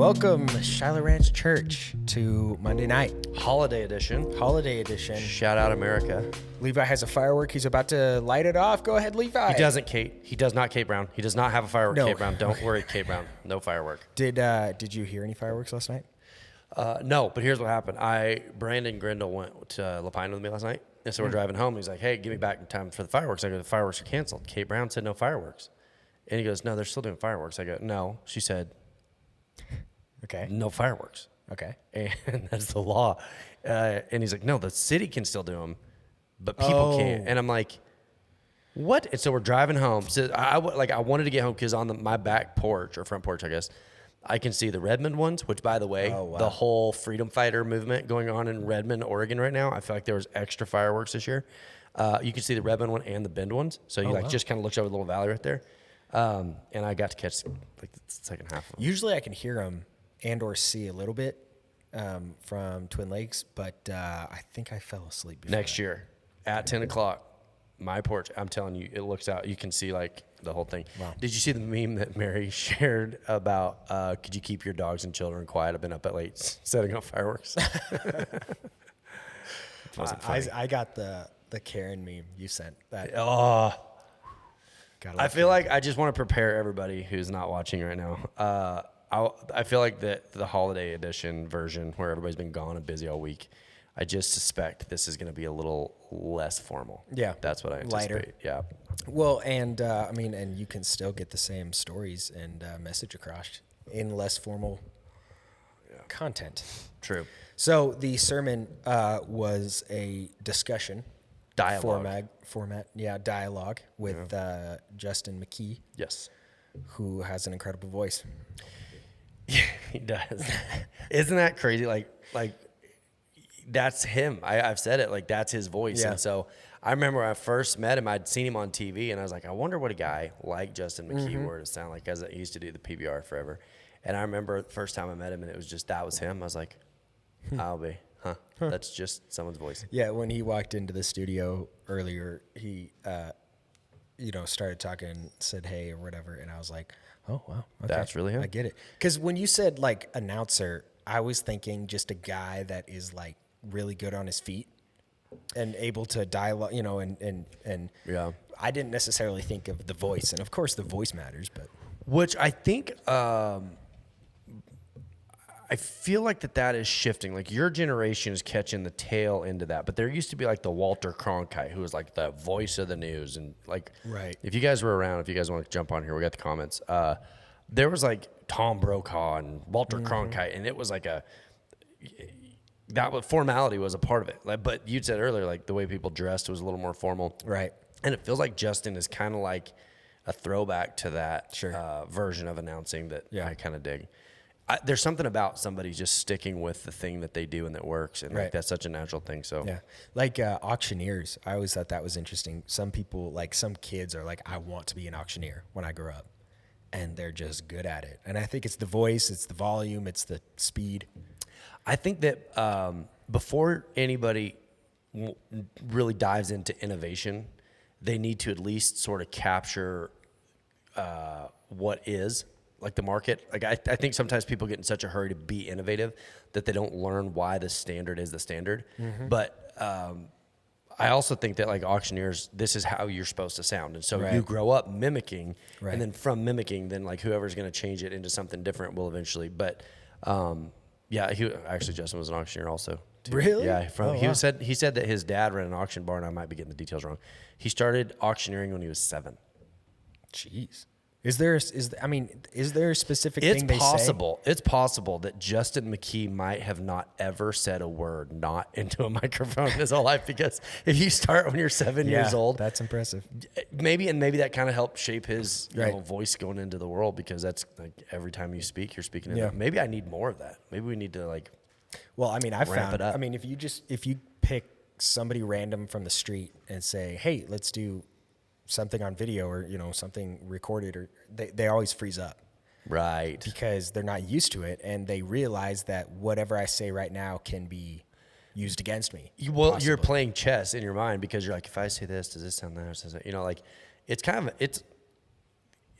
Welcome, Shiloh Ranch Church, to Monday night. Holiday edition. Holiday edition. Shout out America. Levi has a firework. He's about to light it off. Go ahead, Levi. He doesn't, Kate. He does not, Kate Brown. He does not have a firework, No. Kate Brown. Don't worry, Kate Brown. No firework. Did you hear any fireworks last night? No, but here's what happened. Brandon Grindle went to Lapine with me last night. And so we're driving home. He's like, hey, give me back in time for the fireworks. I go, the fireworks are canceled. Kate Brown said no fireworks. And he goes, no, they're still doing fireworks. I go, no. She said, Okay. no fireworks. Okay. And that's the law. And he's like, no, the city can still do them, but people can't. And I'm like, what? And so we're driving home. So I wanted to get home because on my back porch or front porch, I guess, I can see the Redmond ones, which, by the way, the whole freedom fighter movement going on in Redmond, Oregon right now, I feel like there was extra fireworks this year. You can see the Redmond one and the Bend ones. So you just kind of looks over the little valley right there. And I got to catch like the second half of them. Usually I can hear them and or see a little bit from Twin Lakes, but I think I fell asleep before Next year at 10 o'clock, my porch, I'm telling you, it looks out. You can see like the whole thing. Wow. Did you see the meme that Mary shared about could you keep your dogs and children quiet? I've been up at late setting up fireworks. I got the Karen meme you sent. That I feel like I just want to prepare everybody who's not watching right now. I feel like the holiday edition version where everybody's been gone and busy all week, I just suspect this is going to be a little less formal. Yeah. That's what I anticipate. Lighter. Yeah. Well, and and you can still get the same stories and message across in less formal content. True. So the sermon was a discussion. Dialogue. Dialogue with Justin McKee. Yes. Who has an incredible voice. Yeah, he does. Isn't that crazy? Like that's him. I've said it. Like that's his voice. Yeah. And so I remember when I first met him, I'd seen him on TV, and I was like, I wonder what a guy like Justin McKee were to sound like. Because he used to do the PBR forever, and I remember the first time I met him, and it was just that was him. I was like, I'll be, that's just someone's voice. Yeah, when he walked into the studio earlier, he started talking and said hey or whatever, and I was like, oh wow, okay. That's really him. I get it. Because when you said like announcer, I was thinking just a guy that is like really good on his feet and able to dialogue, and yeah. I didn't necessarily think of the voice, and of course the voice matters, but which I think I feel like that is shifting. Like your generation is catching the tail end of that. But there used to be like the Walter Cronkite, who was like the voice of the news. And like, right. If you guys were around, if you guys want to jump on here, we got the comments. There was like Tom Brokaw and Walter Cronkite. And it was like formality was a part of it. Like, but you said earlier, like the way people dressed was a little more formal. Right. And it feels like Justin is kind of like a throwback to that Sure. version of announcing that I kind of dig. There's something about somebody just sticking with the thing that they do and that works, and like that's such a natural thing. So yeah, like auctioneers, I always thought that was interesting. Some people, like some kids, are like, I want to be an auctioneer when I grow up, and they're just good at it. And I think it's the voice, it's the volume, it's the speed. I think that before anybody really dives into innovation, they need to at least sort of capture what is. Like the market, like I think sometimes people get in such a hurry to be innovative that they don't learn why the standard is the standard. Mm-hmm. But I also think that like auctioneers, this is how you're supposed to sound. And so you grow up mimicking, and then from mimicking, then like whoever's going to change it into something different will eventually. But Justin was an auctioneer also. Too. Really? Yeah. He said that his dad ran an auction barn. I might be getting the details wrong. He started auctioneering when he was 7. Jeez. Is there a specific thing they say? It's possible that Justin McKee might have not ever said a word not into a microphone his whole life, because if you start when you're 7 years old, that's impressive. Maybe that kind of helped shape his voice going into the world, because that's like every time you speak, you're speaking. Maybe I need more of that. Maybe we need to like. Well, I found it up. If you pick somebody random from the street and say, hey, let's do something on video or something recorded, or they always freeze up, right? Because they're not used to it, and they realize that whatever I say right now can be used against me. You're playing chess in your mind, because you're like, if I say this, does this sound that? Like it's kind of it's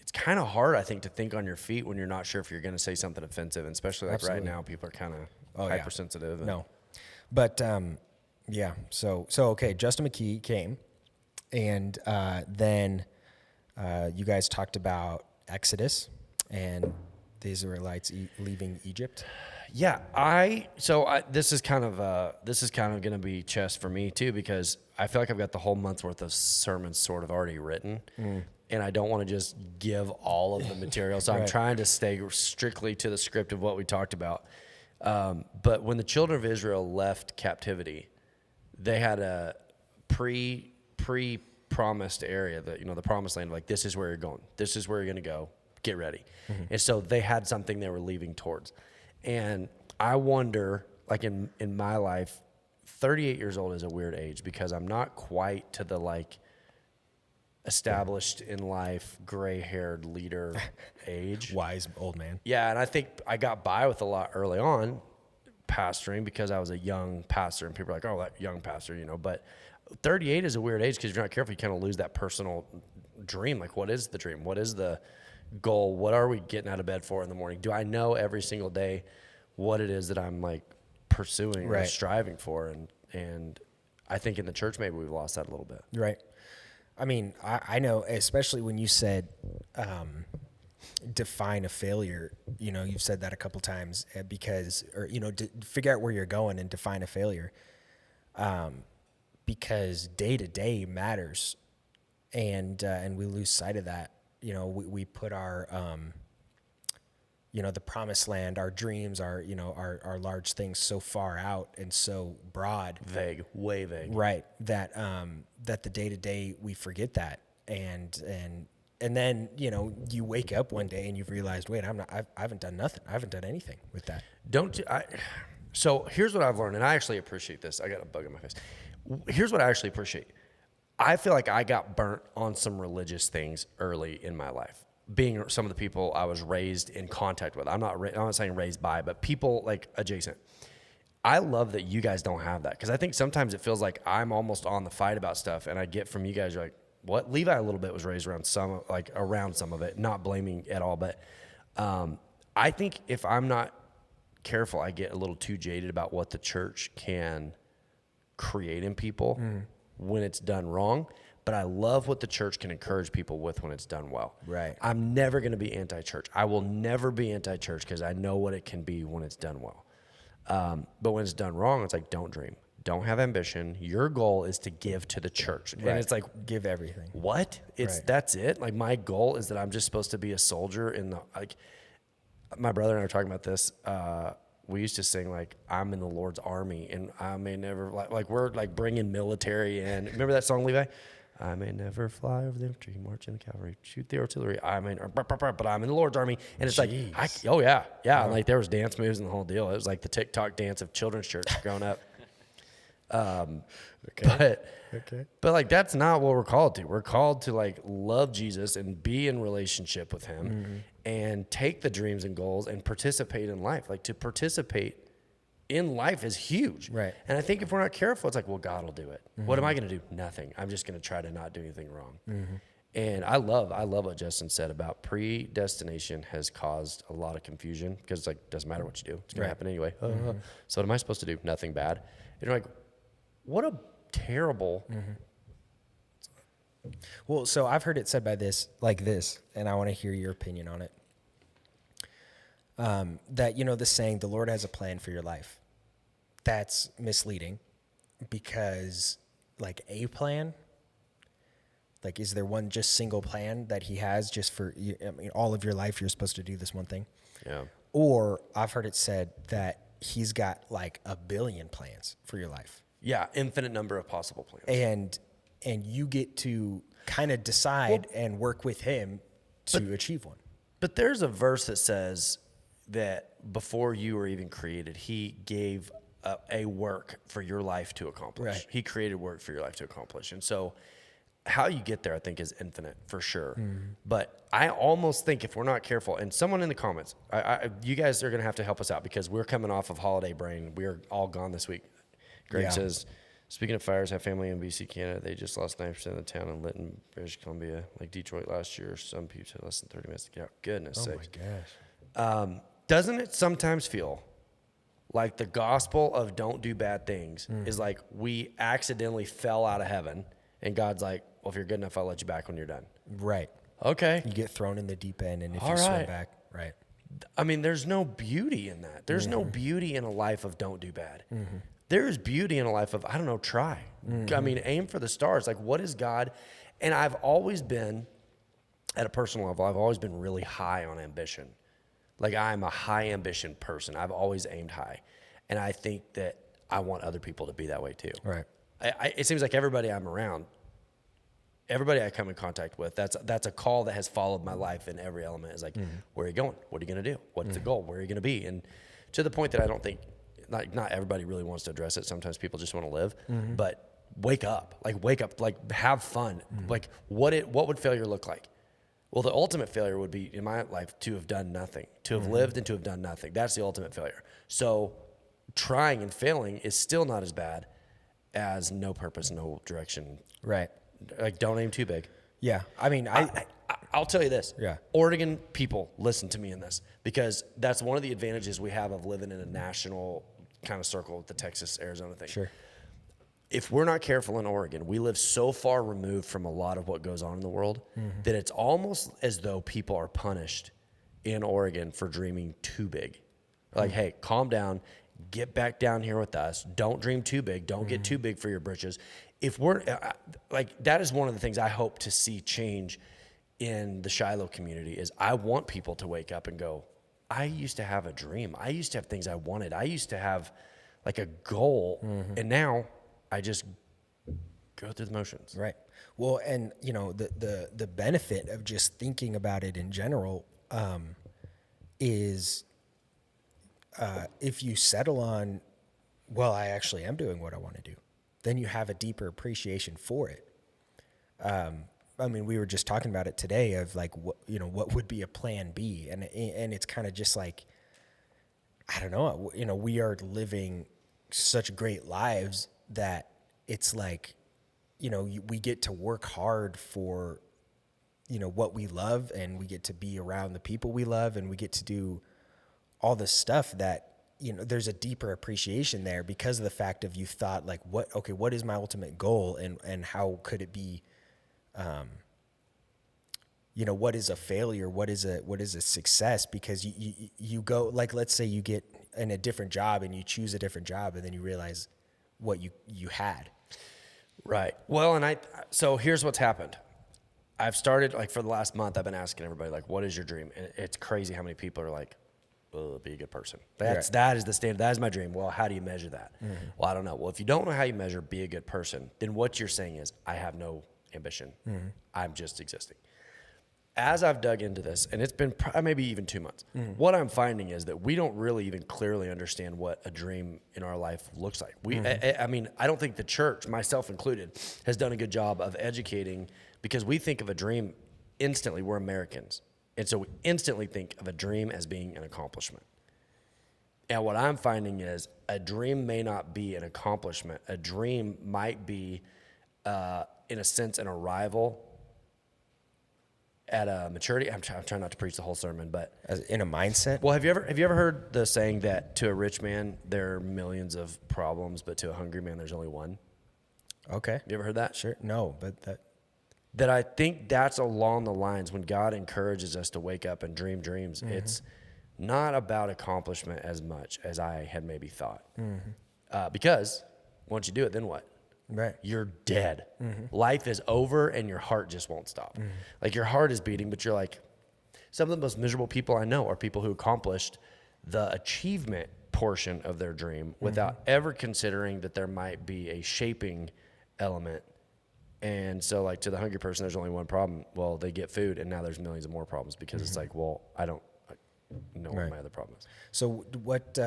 it's kind of hard, I think, to think on your feet when you're not sure if you're going to say something offensive, and especially like right now, people are kind of hypersensitive. No, but yeah. So okay, Justin McKee came, and then you guys talked about Exodus and the Israelites leaving Egypt. Yeah, this is kind of going to be chess for me too, because I feel like I've got the whole month's worth of sermons sort of already written, and I don't want to just give all of the material. So I'm trying to stay strictly to the script of what we talked about. But when the children of Israel left captivity, they had a pre-promised area that, the promised land, like, this is where you're going. This is where you're going to go. Get ready. And so they had something they were leaving towards. And I wonder, like in my life, 38 years old is a weird age because I'm not quite to the like established in life, gray-haired leader age. Wise old man. Yeah, and I think I got by with a lot early on pastoring because I was a young pastor, and people are like, oh, that young pastor, But 38 is a weird age because if you're not careful, you kind of lose that personal dream. Like, what is the dream? What is the goal? What are we getting out of bed for in the morning? Do I know every single day what it is that I'm like pursuing or striving for? And I think in the church, maybe we've lost that a little bit. Right. I mean, I know, especially when you said, define a failure, you've said that a couple times because, or, to figure out where you're going and define a failure. Because day to day matters. And we lose sight of that. We put our, the promised land, our dreams, our large things so far out and so broad. Vague, way vague. Right. That the day to day we forget that. And then, you wake up one day and you've realized, wait, I haven't done nothing. I haven't done anything with that. So here's what I've learned, and I actually appreciate this. I got a bug in my face. Here's what I actually appreciate. I feel like I got burnt on some religious things early in my life, being some of the people I was raised in contact with. I'm not saying raised by, but people like adjacent. I love that you guys don't have that, because I think sometimes it feels like I'm almost on the fight about stuff, and I get from you guys, you're like, what? Levi a little bit was raised around some of it, not blaming at all, but I think if I'm not careful, I get a little too jaded about what the church can create in people when it's done wrong. But I love what the church can encourage people with when it's done well. Right. I'm never going to be anti-church. I will never be anti-church because I know what it can be when it's done well. But when it's done wrong, it's like, don't dream. Don't have ambition. Your goal is to give to the church. Right. And it's like, give everything. What? That's it? Like, my goal is that I'm just supposed to be a soldier in the, like, my brother and I were talking about this. We used to sing, like, I'm in the Lord's army, and I may never, like we're like bringing military in. Remember that song, Levi? I may never fly over the infantry, march in the cavalry, shoot the artillery. But I'm in the Lord's army. And it's Jeez. And like, there was dance moves and the whole deal. It was like the TikTok dance of children's church growing up. But like, that's not what we're called to. We're called to like love Jesus and be in relationship with him and take the dreams and goals and participate in life. Like, to participate in life is huge. Right. And I think if we're not careful, it's like, well, God will do it. What am I going to do? Nothing. I'm just going to try to not do anything wrong. And I love what Justin said about predestination has caused a lot of confusion, because it's like, doesn't matter what you do. It's going to happen anyway. So what am I supposed to do? Nothing bad. And you're like, what a terrible. Well, so I've heard it said like this, and I want to hear your opinion on it. That, the saying, the Lord has a plan for your life. That's misleading, because like a plan, like, is there one just single plan that he has just for you? I mean, all of your life, you're supposed to do this one thing. Yeah. Or I've heard it said that he's got like a billion plans for your life. Yeah. Infinite number of possible plans. And you get to kind of decide and work with him to achieve one. But there's a verse that says that before you were even created, he gave a work for your life to accomplish. Right. He created work for your life to accomplish. And so how you get there, I think, is infinite for sure. But I almost think if we're not careful, and someone in the comments, you guys are going to have to help us out, because we're coming off of holiday brain. We're all gone this week. Greg says Speaking of fires, have family in BC, Canada. They just lost 9% of the town in Lytton, British Columbia, like Detroit last year. Some people had less than 30 minutes to get out. Goodness sakes. Oh my gosh. Doesn't it sometimes feel like the gospel of don't do bad things is like we accidentally fell out of heaven and God's like, well, if you're good enough, I'll let you back when you're done. Right. Okay. You get thrown in the deep end, and if All you swim right. back, right. I mean, there's no beauty in that. There's no beauty in a life of don't do bad. There is beauty in a life of, I don't know, try. I mean, aim for the stars. Like, what is God? And I've always been, at a personal level, I've always been really high on ambition. Like, I'm a high ambition person. I've always aimed high. And I think that I want other people to be that way too. Right. It seems like everybody I'm around, everybody I come in contact with, that's a call that has followed my life in every element. Is like, where are you going? What are you going to do? What's the goal? Where are you going to be? And to the point that I don't think, not everybody really wants to address it. Sometimes people just want to live, but wake up, like have fun. Like what would failure look like? Well, the ultimate failure would be in my life to have done nothing, to have lived and to have done nothing. That's the ultimate failure. So trying and failing is still not as bad as no purpose, no direction. Right. Like, don't aim too big. Yeah. I mean, I'll tell you this. Yeah. Oregon people, listen to me in this, because that's one of the advantages we have of living in a national kind of circle with the Texas, Arizona thing. Sure. If we're not careful in Oregon, we live so far removed from a lot of what goes on in the world that it's almost as though people are punished in Oregon for dreaming too big. Like, hey, calm down, get back down here with us. Don't dream too big. Don't get too big for your britches. If we're like, that is one of the things I hope to see change in the Shiloh community is I want people to wake up and go, I used to have a dream. I used to have things I wanted. I used to have like a goal. And now I just go through the motions. Right. Well, and you know, the benefit of just thinking about it in general is if you settle on, well, I actually am doing what I want to do, then you have a deeper appreciation for it. I mean, we were just talking about it today of like, what would be a plan B? And it's kind of just like, I don't know, we are living such great lives that it's like, we get to work hard for, what we love, and we get to be around the people we love, and we get to do all this stuff that, there's a deeper appreciation there because of the fact of you've thought like, what is my ultimate goal, and how could it be, what is a failure? What is a success? Because you go, like, let's say you get in a different job and you choose a different job, and then you realize what you had. Right. Well, and so here's what's happened. I've started, like, for the last month, I've been asking everybody, like, what is your dream? And it's crazy how many people are like, be a good person. That is the standard. That is my dream. Well, how do you measure that? Well, I don't know. Well, if you don't know how you measure be a good person, then what you're saying is, I have no ambition. I'm just existing. As I've dug into this, and it's been maybe even 2 months, what I'm finding is that we don't really even clearly understand what a dream in our life looks like. I mean, I don't think the church, myself included, has done a good job of educating, because we think of a dream instantly. We're Americans. And so we instantly think of a dream as being an accomplishment. And what I'm finding is a dream may not be an accomplishment. A dream might be, in a sense, an arrival at a maturity. I'm trying not to preach the whole sermon, but As in a mindset. well, have you ever heard the saying that to a rich man there are millions of problems, but to a hungry man there's only one? Okay. You ever heard that? Sure. No, but That I think that's along the lines when God encourages us to wake up and dream dreams. It's not about accomplishment as much as I had maybe thought. Because once you do it, then what? right. You're dead. Life is over and your heart just won't stop. Like, your heart is beating, but you're like, some of the most miserable people I know are people who accomplished the achievement portion of their dream without ever considering that there might be a shaping element. And so, like, to the hungry person, there's only one problem. Well, they get food, and now there's millions of more problems, because it's like, well, I don't know what my other problem is. So what,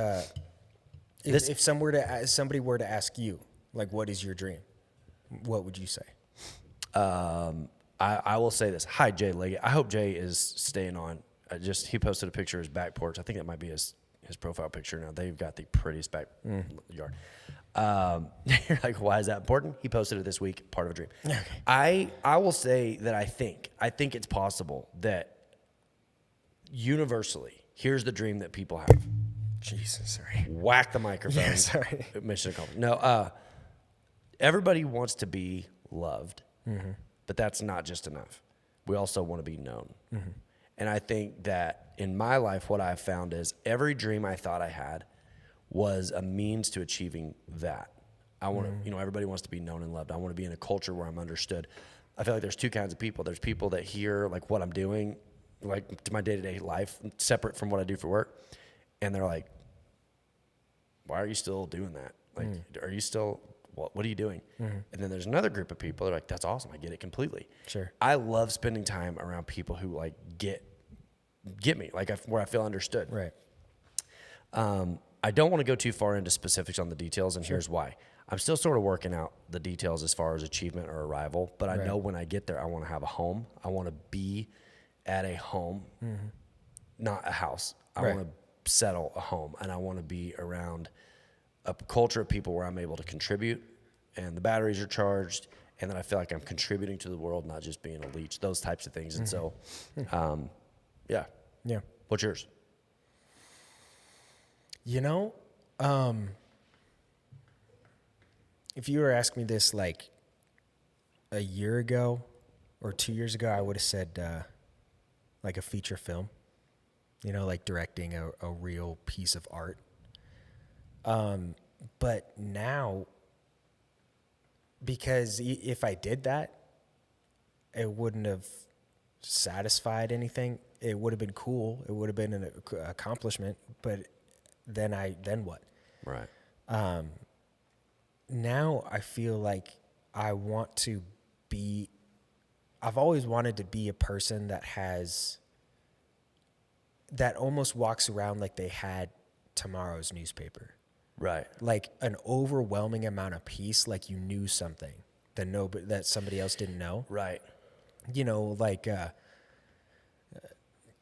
if somebody were to ask you, like, what is your dream? What would you say? I will say this. Hi, Jay Leggett. I hope Jay is staying on. He posted a picture of his back porch. I think that might be his his profile picture. Now they've got the prettiest backyard. You're like, why is that important? He posted it this week, part of a dream. Okay. I will say that I think it's possible that universally, here's the dream that people have. Jesus, sorry. Whack the microphone. Yeah, sorry. Mission accomplished. No, everybody wants to be loved, but that's not just enough. We also want to be known. And I think that in my life, what I've found is every dream I thought I had was a means to achieving that. I want to, you know, everybody wants to be known and loved. I want to be in a culture where I'm understood. I feel like there's two kinds of people. There's people that hear like what I'm doing, like to my day-to-day life, separate from what I do for work. And they're like, why are you still doing that? Like, are you still, what are you doing? And then there's another group of people that are like, that's awesome. I get it completely. Sure. I love spending time around people who like get me, like where I feel understood. Right. I don't want to go too far into specifics on the details, and here's why. I'm still sort of working out the details as far as achievement or arrival, but I know when I get there, I want to have a home. I want to be at a home, not a house. I want to settle a home, and I want to be around a culture of people where I'm able to contribute and the batteries are charged and that I feel like I'm contributing to the world, not just being a leech, those types of things. And so, yeah. What's yours? You know, if you were asking me this like a year ago or 2 years ago, I would have said like a feature film, you know, like directing a real piece of art. But now, because if I did that, it wouldn't have satisfied anything. It would have been cool. It would have been an accomplishment, but then what? Right. Now I feel like I've always wanted to be a person that almost walks around like they had tomorrow's newspaper. Right. Like an overwhelming amount of peace, like you knew something that somebody else didn't know. Right. You know, like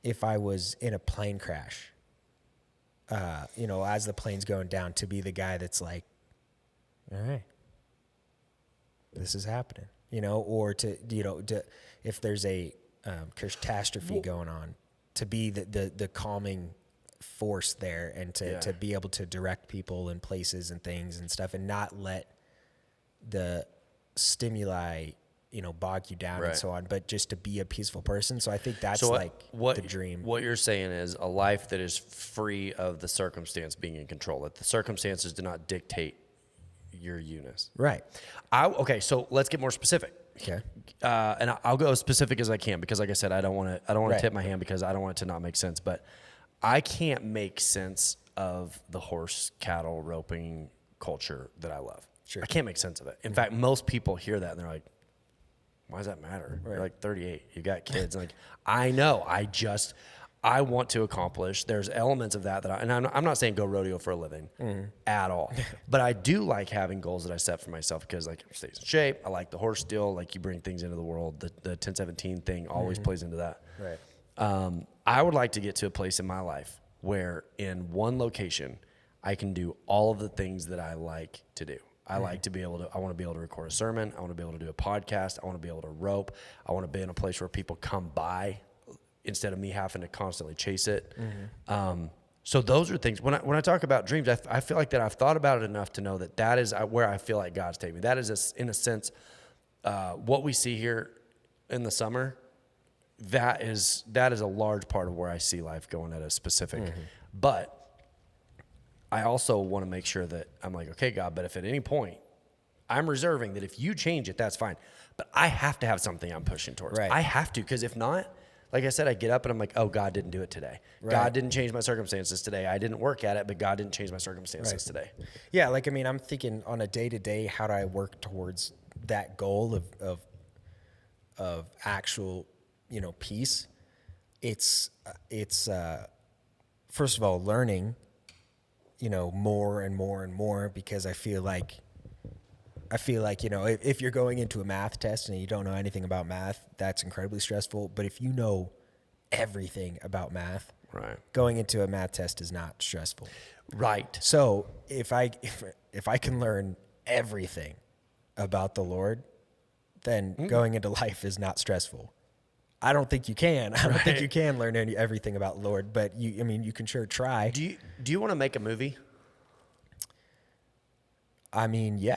if I was in a plane crash, you know, as the plane's going down, to be the guy that's like, all right, this is happening, you know, or if there's a catastrophe going on, to be the calming force there and to be able to direct people and places and things and stuff and not let the stimuli, you know, bog you down and so on, but just to be a peaceful person. So I think that's the dream. What you're saying is a life that is free of the circumstance being in control, that the circumstances do not dictate your Eunice. Right. Okay, so let's get more specific. Okay. And I'll go as specific as I can because, like I said, I don't want to tip my hand because I don't want it to not make sense. But I can't make sense of the horse cattle roping culture that I love. Sure. I can't make sense of it. In fact, most people hear that and they're like, why does that matter? You're like 38. You got kids. Like, I know. I want to accomplish. There's elements of that and I'm not saying go rodeo for a living at all. But I do like having goals that I set for myself because, like, it stays in shape. I like the horse deal. Like, you bring things into the world. The 10-17 thing always plays into that. Right. I would like to get to a place in my life where in one location I can do all of the things that I like to do. I want to be able to record a sermon. I want to be able to do a podcast. I want to be able to rope. I want to be in a place where people come by instead of me having to constantly chase it. So those are things, when I talk about dreams, I feel like that I've thought about it enough to know that is where I feel like God's taking me. That is, in a sense, what we see here in the summer. That is a large part of where I see life going at a specific, but I also want to make sure that I'm like, okay, God, but if at any point I'm reserving that if you change it, that's fine. But I have to have something I'm pushing towards. Right. I have to, because if not, like I said, I get up and I'm like, oh, God didn't do it today. Right. God didn't change my circumstances today. I didn't work at it, but God didn't change my circumstances today. Yeah, like, I mean, I'm thinking on a day-to-day, how do I work towards that goal of actual, you know, peace? It's first of all, learning, you know, more and more and more, because I feel like, you know, if you're going into a math test and you don't know anything about math, that's incredibly stressful. But if you know everything about math, Right. Going into a math test is not stressful. Right. So if I can learn everything about the Lord, then going into life is not stressful. I don't think you can. I don't think you can learn everything about the Lord, but you can sure try. Do you want to make a movie? Yeah.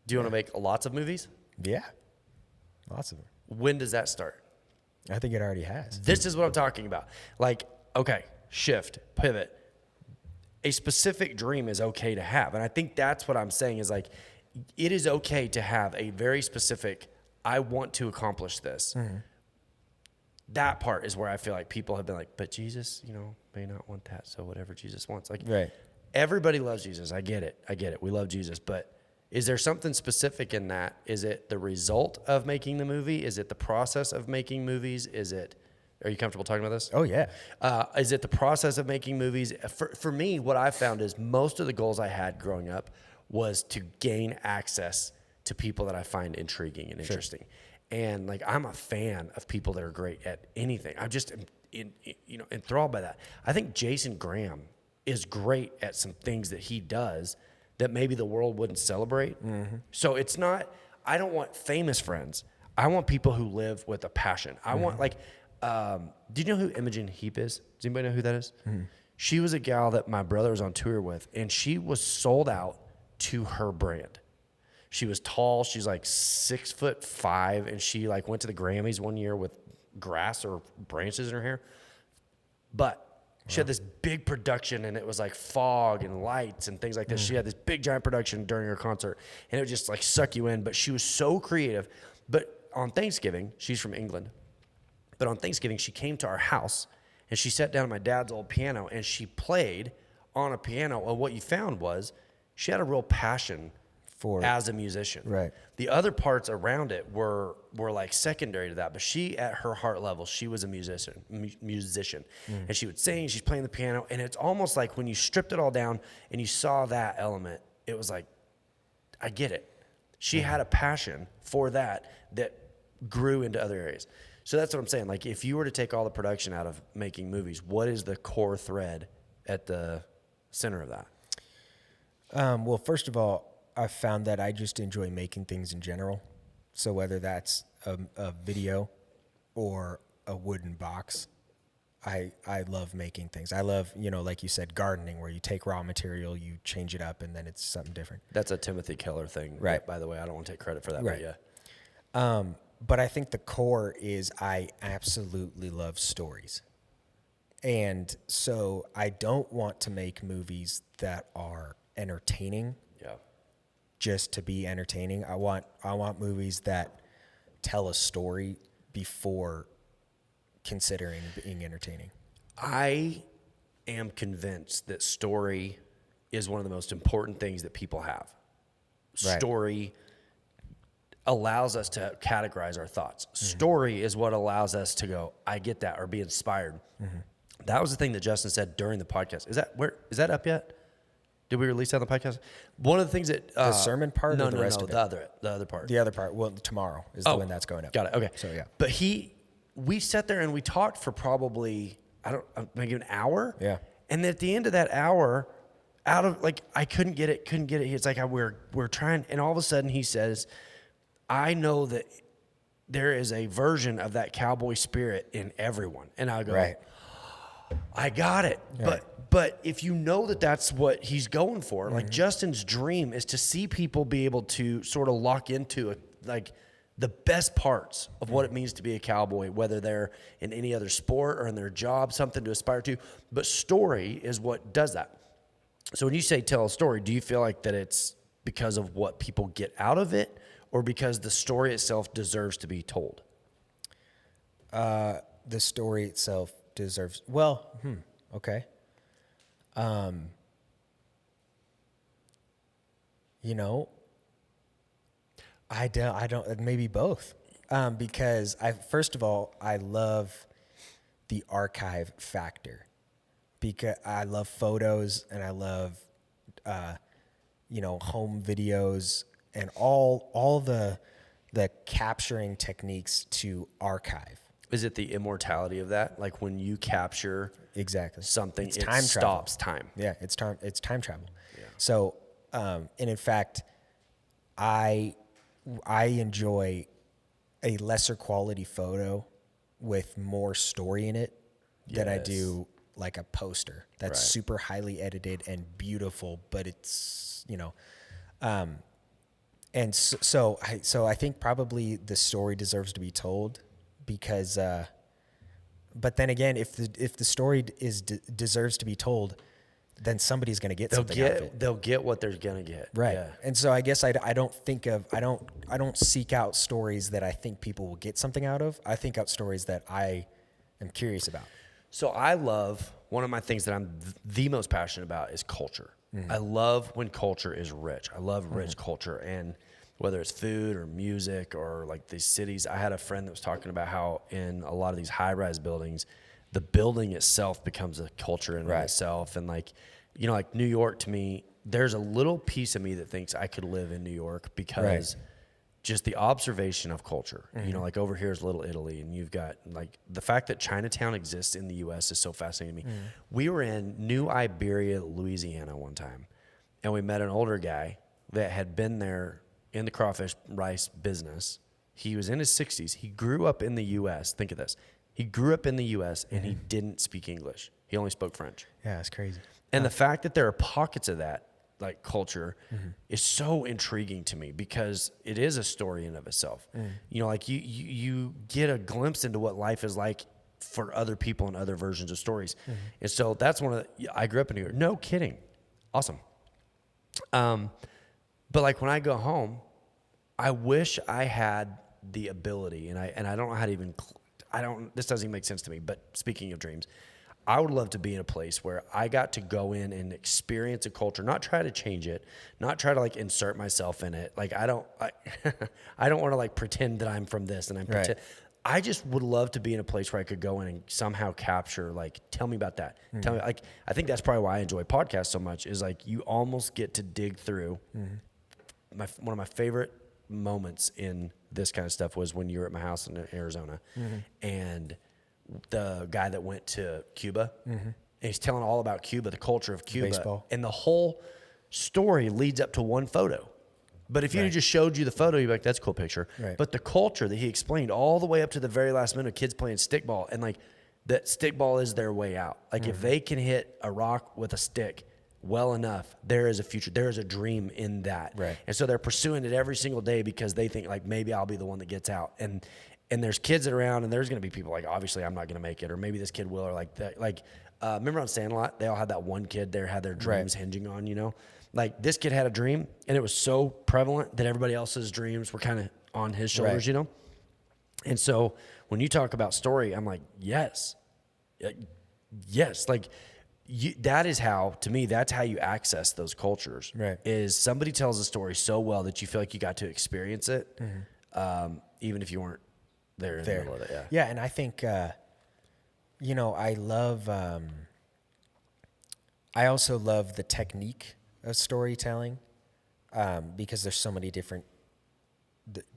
Do you want to make lots of movies? Yeah. Lots of them. When does that start? I think it already has. This is what I'm talking about. Like, okay, shift, pivot. A specific dream is okay to have. And I think that's what I'm saying is like, it is okay to have a very specific, I want to accomplish this. Mm-hmm. That part is where I feel like people have been like, but Jesus, may not want that. So whatever Jesus wants. Like, right. Everybody loves Jesus. I get it. We love Jesus. But is there something specific in that? Is it the result of making the movie? Is it the process of making movies? Are you comfortable talking about this? Oh, yeah. Is it the process of making movies? For me, what I found is most of the goals I had growing up was to gain access to people that I find intriguing and interesting. And like, I'm a fan of people that are great at anything. I'm just enthralled by that. I think Jason Graham is great at some things that he does that maybe the world wouldn't celebrate. Mm-hmm. So it's not, I don't want famous friends. I want people who live with a passion. I want do you know who Imogen Heap is? Does anybody know who that is? Mm-hmm. She was a gal that my brother was on tour with, and she was sold out to her brand. She was tall. She's like 6'5", and she like went to the Grammys one year with grass or branches in her hair. But she had this big production, and it was like fog and lights and things like this. She had this big giant production during her concert, and it would just like suck you in. But she was so creative. But on Thanksgiving, she's from England. But on Thanksgiving, she came to our house, and she sat down at my dad's old piano, and she played on a piano. Well, what you found was she had a real passion as a musician. Right. The other parts around it were like secondary to that, but she, at her heart level, she was a musician. And she would sing, she's playing the piano, and it's almost like when you stripped it all down and you saw that element, it was like, I get it. She had a passion for that grew into other areas. So that's what I'm saying. Like, if you were to take all the production out of making movies, what is the core thread at the center of that? Well, first of all, I've found that I just enjoy making things in general. So whether that's a video or a wooden box, I love making things. I love, like you said, gardening, where you take raw material, you change it up, and then it's something different. That's a Timothy Keller thing. Right. By the way, I don't want to take credit for that. Right. But yeah. But I think the core is I absolutely love stories. And so I don't want to make movies that are entertaining. Yeah. Just to be entertaining. I want movies that tell a story before considering being entertaining. I am convinced that story is one of the most important things that people have. Right. Story allows us to categorize our thoughts. Mm-hmm. Story is what allows us to go, I get that, or be inspired. Mm-hmm. That was the thing that Justin said during the podcast. Is that up yet? Did we release that on the podcast? One of the things that the sermon part, or the rest of it? The other part. The other part. Well, tomorrow is the one that's going up. Got it. Okay. So yeah. But we sat there and we talked for probably maybe an hour. Yeah. And at the end of that hour, out of like I couldn't get it. It's like we're trying, and all of a sudden he says, I know that there is a version of that cowboy spirit in everyone. And I go, right. I got it. Right. But if you know that that's what he's going for, mm-hmm. like Justin's dream is to see people be able to sort of lock into like the best parts of what it means to be a cowboy, whether they're in any other sport or in their job, something to aspire to. But story is what does that. So when you say tell a story, do you feel like that it's because of what people get out of it, or because the story itself deserves to be told? The story itself deserves, okay. I don't, maybe both. Because first of all, I love the archive factor, because I love photos and I love, home videos and all the capturing techniques to archive. Is it the immortality of that? Like when you capture Exactly. something, It's it time travel. stops time. Yeah, it's time travel. Yeah. So, and in fact, I enjoy a lesser quality photo with more story in it than I Yes. do like a poster that's Right. super highly edited and beautiful, but it's, and so I think probably the story deserves to be told because, but then again, if the story deserves to be told, then somebody's going to get something out of it. They'll get what they're gonna get. Right. Yeah. And so I guess I don't seek out stories that I think people will get something out of. I think out stories that I am curious about. So I love, one of my things that I'm the most passionate about is culture. Mm-hmm. I love when culture is rich. I love rich culture, and whether it's food or music or like these cities. I had a friend that was talking about how in a lot of these high-rise buildings, the building itself becomes a culture in and of itself. And like, like New York to me, there's a little piece of me that thinks I could live in New York because just the observation of culture, like over here is Little Italy, and you've got like the fact that Chinatown exists in the U.S. is so fascinating to me. We were in New Iberia, Louisiana one time, and we met an older guy that had been there in the crawfish rice business. He was in his 60s. He grew up in the U.S. Think of this. He grew up in the U.S. and he didn't speak English. He only spoke French. Yeah, it's crazy. And the fact that there are pockets of that, like culture, is so intriguing to me because it is a story in of itself. Like you get a glimpse into what life is like for other people and other versions of stories. And so that's I grew up in New York. No kidding. Awesome. But like when I go home, I wish I had the ability, and I don't know how to even, this doesn't even make sense to me, but speaking of dreams, I would love to be in a place where I got to go in and experience a culture, not try to change it, not try to like insert myself in it. Like I don't want to like pretend that I'm from this and I'm pretend. I just would love to be in a place where I could go in and somehow capture, like, tell me about that. Tell me, like, I think that's probably why I enjoy podcasts so much is like you almost get to dig through. One of my favorite moments in this kind of stuff was when you were at my house in Arizona, and the guy that went to Cuba, and he's telling all about Cuba, the culture of Cuba, Baseball. and the whole story leads up to one photo. But if he just showed you the photo, you'd be like, that's a cool picture. Right. But the culture that he explained all the way up to the very last minute, kids playing stickball, and like that stickball is their way out. Like if they can hit a rock with a stick well enough, there is a future. There is a dream in that. Right. And so they're pursuing it every single day because they think like maybe I'll be the one that gets out. And there's kids around, and there's going to be people like, obviously I'm not going to make it, or maybe this kid will, or like that. Like remember on Sandlot, they all had that one kid there had their dreams hinging on, Like this kid had a dream, and it was so prevalent that everybody else's dreams were kind of on his shoulders, And so when you talk about story, I'm like, yes. Like that is how, to me, that's how you access those cultures. Right. Is somebody tells a story so well that you feel like you got to experience it, even if you weren't there in the middle of it. Yeah, and I think, I love, I also love the technique of storytelling because there's so many different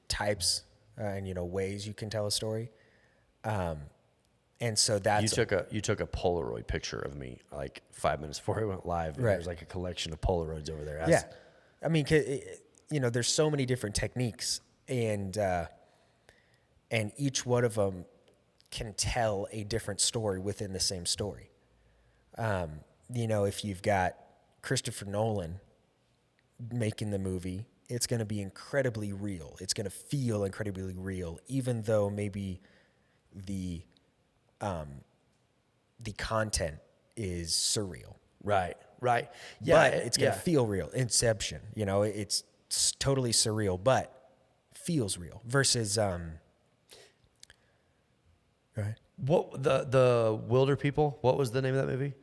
types and ways you can tell a story, and so that's you took a Polaroid picture of me like 5 minutes before we went live. And there's like a collection of Polaroids over there. I mean, there's so many different techniques, and each one of them can tell a different story within the same story. If you've got Christopher Nolan making the movie, it's going to be incredibly real. It's going to feel incredibly real, even though maybe the content is surreal. Right. Yeah, but it's going to feel real. Inception, it's totally surreal, but feels real. Versus, right? What the Wilder People? What was the name of that movie?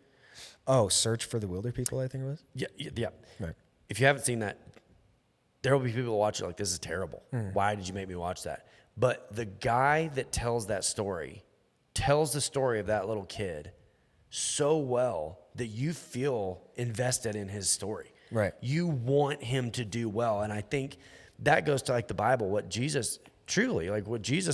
Oh, Search for the Wilder People, I think it was. Yeah. Right. If you haven't seen that, there will be people who watch it like, this is terrible. Why did you make me watch that? But the guy that tells that story tells the story of that little kid so well that you feel invested in his story. Right. You want him to do well. And I think that goes to like the Bible, what Jesus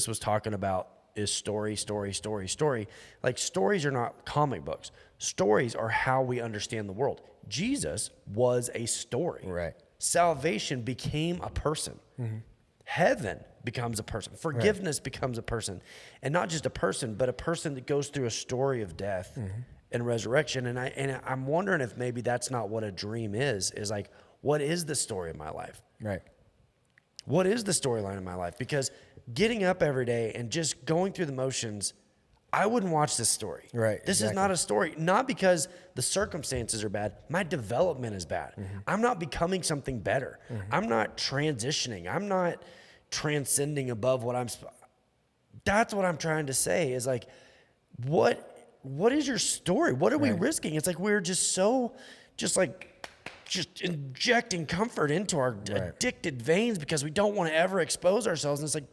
was talking about is story, story, story, story. Like stories are not comic books. Stories are how we understand the world. Jesus was a story. Right. Salvation became a person. Heaven becomes a person. Forgiveness becomes a person. And not just a person, but a person that goes through a story of death and resurrection. And I'm wondering if maybe that's not what a dream is like, what is the story of my life? Right. What is the storyline of my life? Because getting up every day and just going through the motions, I wouldn't watch this story. Right. This is not a story. Not because the circumstances are bad. My development is bad. I'm not becoming something better. I'm not transitioning. I'm not transcending above what I'm. That's what I'm trying to say is like, what is your story? What are we risking? It's like we're just injecting comfort into our addicted veins because we don't want to ever expose ourselves. And it's like,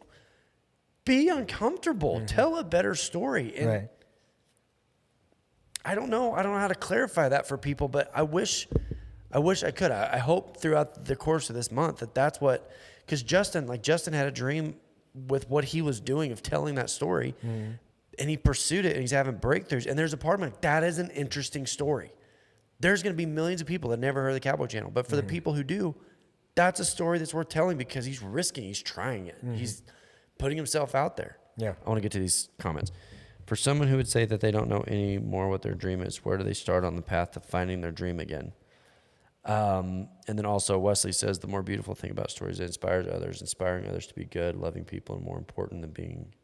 be uncomfortable. Tell a better story. And I don't know how to clarify that for people, but I wish I could. I hope throughout the course of this month that's what, because Justin had a dream with what he was doing of telling that story, and he pursued it, and he's having breakthroughs. And there's a part of me like, that is an interesting story. There's going to be millions of people that never heard the Cowboy Channel, but for the people who do, that's a story that's worth telling because he's risking, he's trying it, he's putting himself out there. Yeah. I want to get to these comments. For someone who would say that they don't know any more what their dream is, where do they start on the path to finding their dream again? And then also Wesley says the more beautiful thing about stories, it inspires others, inspiring others to be good, loving people, and more important than being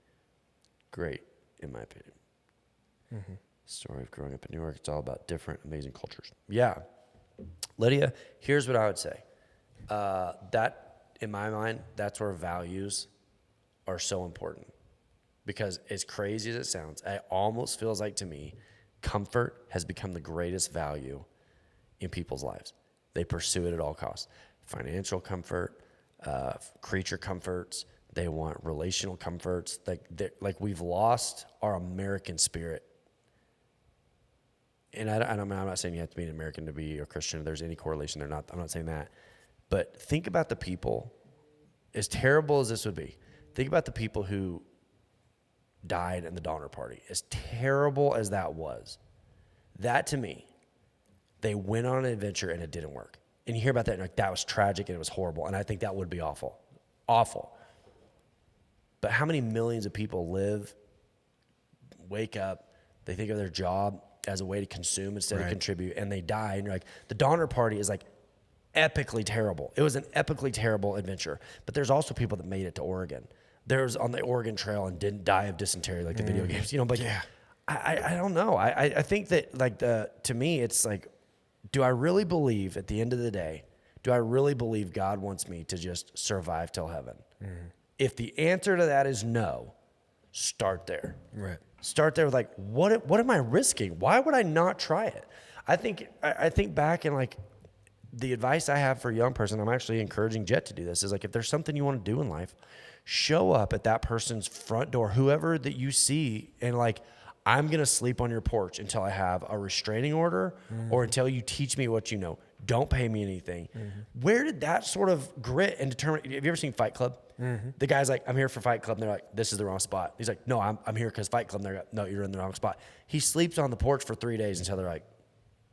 great, in my opinion. Story of growing up in New York. It's all about different, amazing cultures. Yeah. Lydia, here's what I would say. That, in my mind, that's where values are so important. Because as crazy as it sounds, it almost feels like to me, comfort has become the greatest value in people's lives. They pursue it at all costs. Financial comfort, creature comforts. They want relational comforts. Like we've lost our American spirit. And I'm not saying you have to be an American to be a Christian. If there's any correlation there. I'm not saying that. But think about the people, as terrible as this would be, think about the people who died in the Donner Party. As terrible as that was, that to me, they went on an adventure and it didn't work. And you hear about that and like, that was tragic and it was horrible. And I think that would be awful. Awful. But how many millions of people live, wake up, they think of their job as a way to consume instead of contribute, and they die. And you're like, the Donner Party is like epically terrible. It was an epically terrible adventure. But there's also people that made it to Oregon. There's on the Oregon Trail and didn't die of dysentery like the video games, But yeah. I don't know. I think that like to me, it's like, do I really believe at the end of the day, do I really believe God wants me to just survive till heaven? If the answer to that is no, start there. Right. Start there with like, what am I risking? Why would I not try it? I think back and like the advice I have for a young person, I'm actually encouraging Jet to do this, is like, if there's something you want to do in life, show up at that person's front door, whoever that you see, and like, I'm going to sleep on your porch until I have a restraining order or until you teach me what you know. Don't pay me anything. Where did that sort of grit and determination? Have you ever seen Fight Club? The guy's like, I'm here for Fight Club. And they're like, this is the wrong spot. He's like, no, I'm here because Fight Club. And they're like, no, you're in the wrong spot. He sleeps on the porch for 3 days until they're like,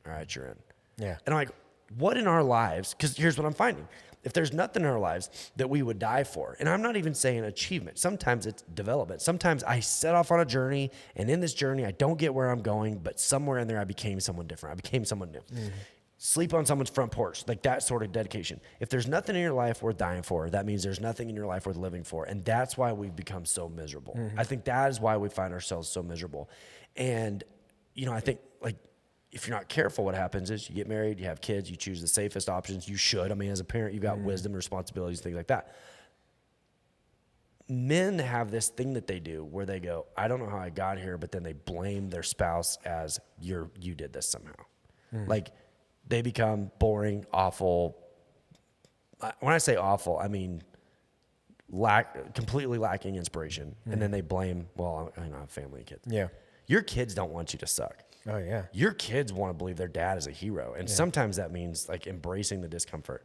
all right, you're in. Yeah. And I'm like, what in our lives? Because here's what I'm finding. If there's nothing in our lives that we would die for, and I'm not even saying achievement. Sometimes it's development. Sometimes I set off on a journey, and in this journey, I don't get where I'm going, but somewhere in there, I became someone different. I became someone new. Sleep on someone's front porch, like that sort of dedication. If there's nothing in your life worth dying for, that means there's nothing in your life worth living for. And that's why we've become so miserable. I think that is why we find ourselves so miserable. And, I think like, if you're not careful, what happens is you get married, you have kids, you choose the safest options. You should. I mean, as a parent, you've got wisdom, responsibilities, things like that. Men have this thing that they do where they go, I don't know how I got here, but then they blame their spouse as you did this somehow. Like they become boring, awful. When I say awful, I mean completely lacking inspiration. And then they blame, well, I have family and kids. Yeah. Your kids don't want you to suck. Oh, yeah. Your kids want to believe their dad is a hero. And sometimes that means like embracing the discomfort.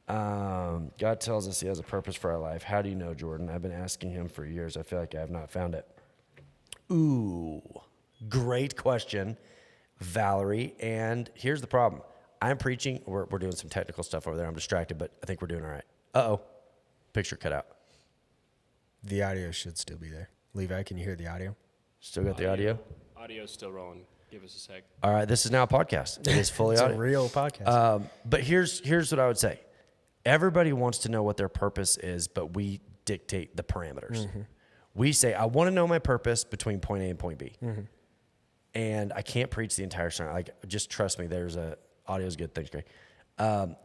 God tells us he has a purpose for our life. How do you know, Jordan? I've been asking him for years. I feel like I have not found it. Ooh, great question, Valerie. And here's the problem. I'm preaching. We're doing some technical stuff over there. I'm distracted, but I think we're doing all right. Uh-oh. Picture cut out. The audio should still be there. Levi, can you hear the audio? Still got the audio? Audio's still rolling. Give us a sec. All right, this is now a podcast. It is fully It's audio. a real podcast. But here's what I would say. Everybody wants to know what their purpose is, but we dictate the parameters. We say, I want to know my purpose between point A and point B. And I can't preach the entire sermon. Like, just trust me, audio's good. Thanks, Greg.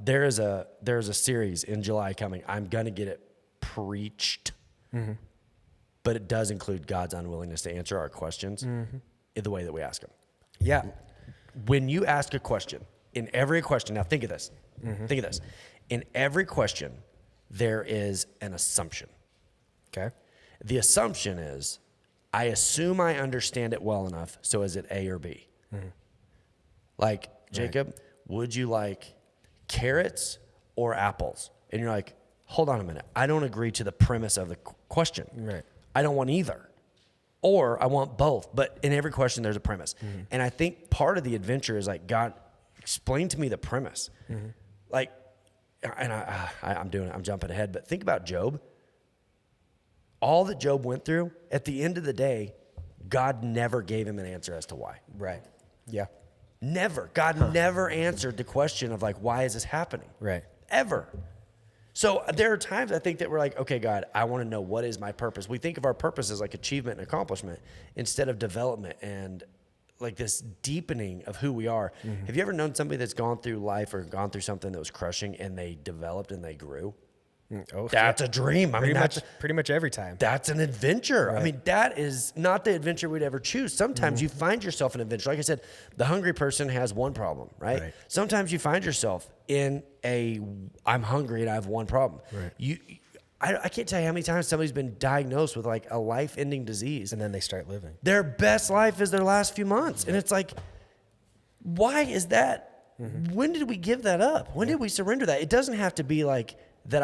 There's a series in July coming. I'm going to get it preached. But it does include God's unwillingness to answer our questions in the way that we ask them. Yeah. When you ask a question, in every question, now think of this. Think of this. In every question, there is an assumption. Okay. The assumption is, I assume I understand it well enough, so is it A or B? Like, Jacob, would you like carrots or apples? And you're like, hold on a minute. I don't agree to the premise of the question. Right. I don't want either. Or I want both. But in every question, there's a premise. And I think part of the adventure is like, God, explain to me the premise. Like, and I'm jumping ahead, but think about Job. All that Job went through, at the end of the day, God never gave him an answer as to why. Right. Yeah. Never. God never answered the question of like, why is this happening? Right. Ever. So there are times I think that we're like, okay, God, I want to know what is my purpose. We think of our purpose as like achievement and accomplishment instead of development and like this deepening of who we are. Have you ever known somebody that's gone through life or gone through something that was crushing and they developed and they grew? Oh, That's a dream. I mean, pretty much every time. that's an adventure. Right. I mean, that is not the adventure we'd ever choose. Sometimes you find yourself in an adventure. Like I said, the hungry person has one problem, right? Sometimes you find yourself in I'm hungry and I have one problem. Right. I can't tell you how many times somebody's been diagnosed with like a life-ending disease. And then they start living. Their best life is their last few months. And it's like, why is that? When did we give that up? When did we surrender that? It doesn't have to be like that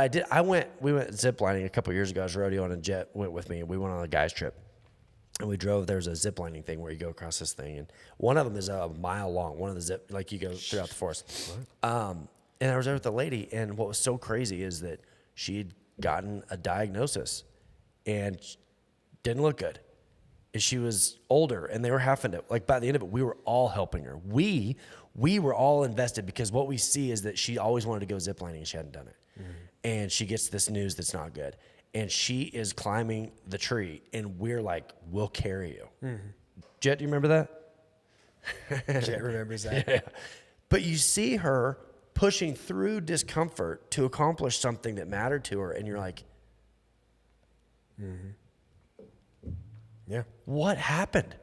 we went ziplining a couple of years ago. I was rodeoing and Jet went with me and we went on a guy's trip. And we drove, there's a ziplining thing where you go across this thing. And one of them is a mile long. One of the like you go throughout the forest. And I was there with the lady. And what was so crazy is that she had gotten a diagnosis and didn't look good. And she was older and they were having to, like by the end of it, we were all helping her. We were all invested because what we see is that she always wanted to go ziplining and she hadn't done it. And she gets this news that's not good. And she is climbing the tree and we're like, we'll carry you. Jet, do you remember that? Jet remembers that. Yeah. But you see her pushing through discomfort to accomplish something that mattered to her. And you're like, Yeah. what happened?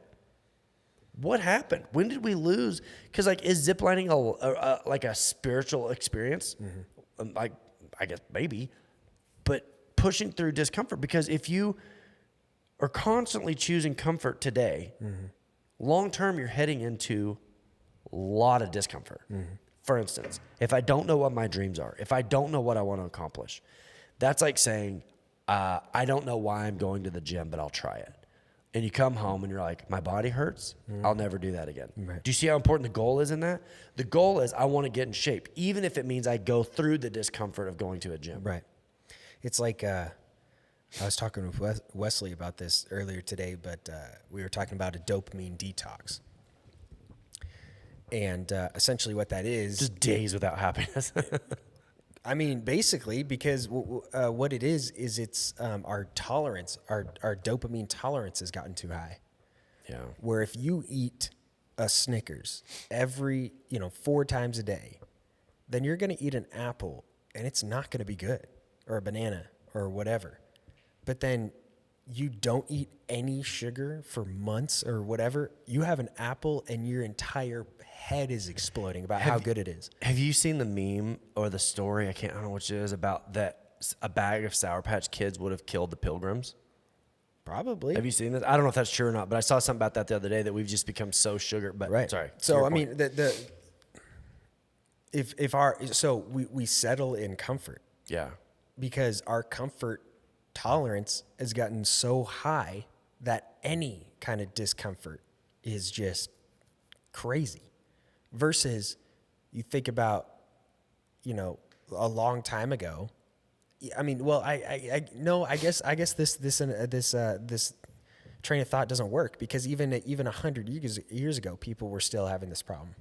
What happened? When did we lose? Because like, is ziplining like a spiritual experience? Like, I guess maybe, but pushing through discomfort. Because if you are constantly choosing comfort today, long term, you're heading into a lot of discomfort. For instance, if I don't know what my dreams are, if I don't know what I want to accomplish, that's like saying, I don't know why I'm going to the gym, but I'll try it. And you come home and you're like, my body hurts. I'll never do that again. Right. Do you see how important the goal is in that? The goal is I want to get in shape, even if it means I go through the discomfort of going to a gym. Right. It's like, I was talking with Wesley about this earlier today, but we were talking about a dopamine detox. And essentially what that is... Just days without happiness. I mean, basically, because what it is it's our tolerance, our dopamine tolerance has gotten too high. Yeah. Where if you eat a Snickers every, 4 times a day, then you're going to eat an apple and it's not going to be good, or a banana or whatever. But then you don't eat any sugar for months or whatever, you have an apple and your entire head is exploding about how good it is. Have you seen the meme or the story? I don't know which it is, about that a bag of Sour Patch Kids would have killed the Pilgrims. Probably. Have you seen this? I don't know if that's true or not, but I saw something about that the other day, that we've just become so sugar. But right. Sorry. So I mean, we settle in comfort. Yeah. Because our comfort tolerance has gotten so high that any kind of discomfort is just crazy. Versus you think about, a long time ago. I mean, well, I guess this train of thought doesn't work, because even 100 years ago, people were still having this problem.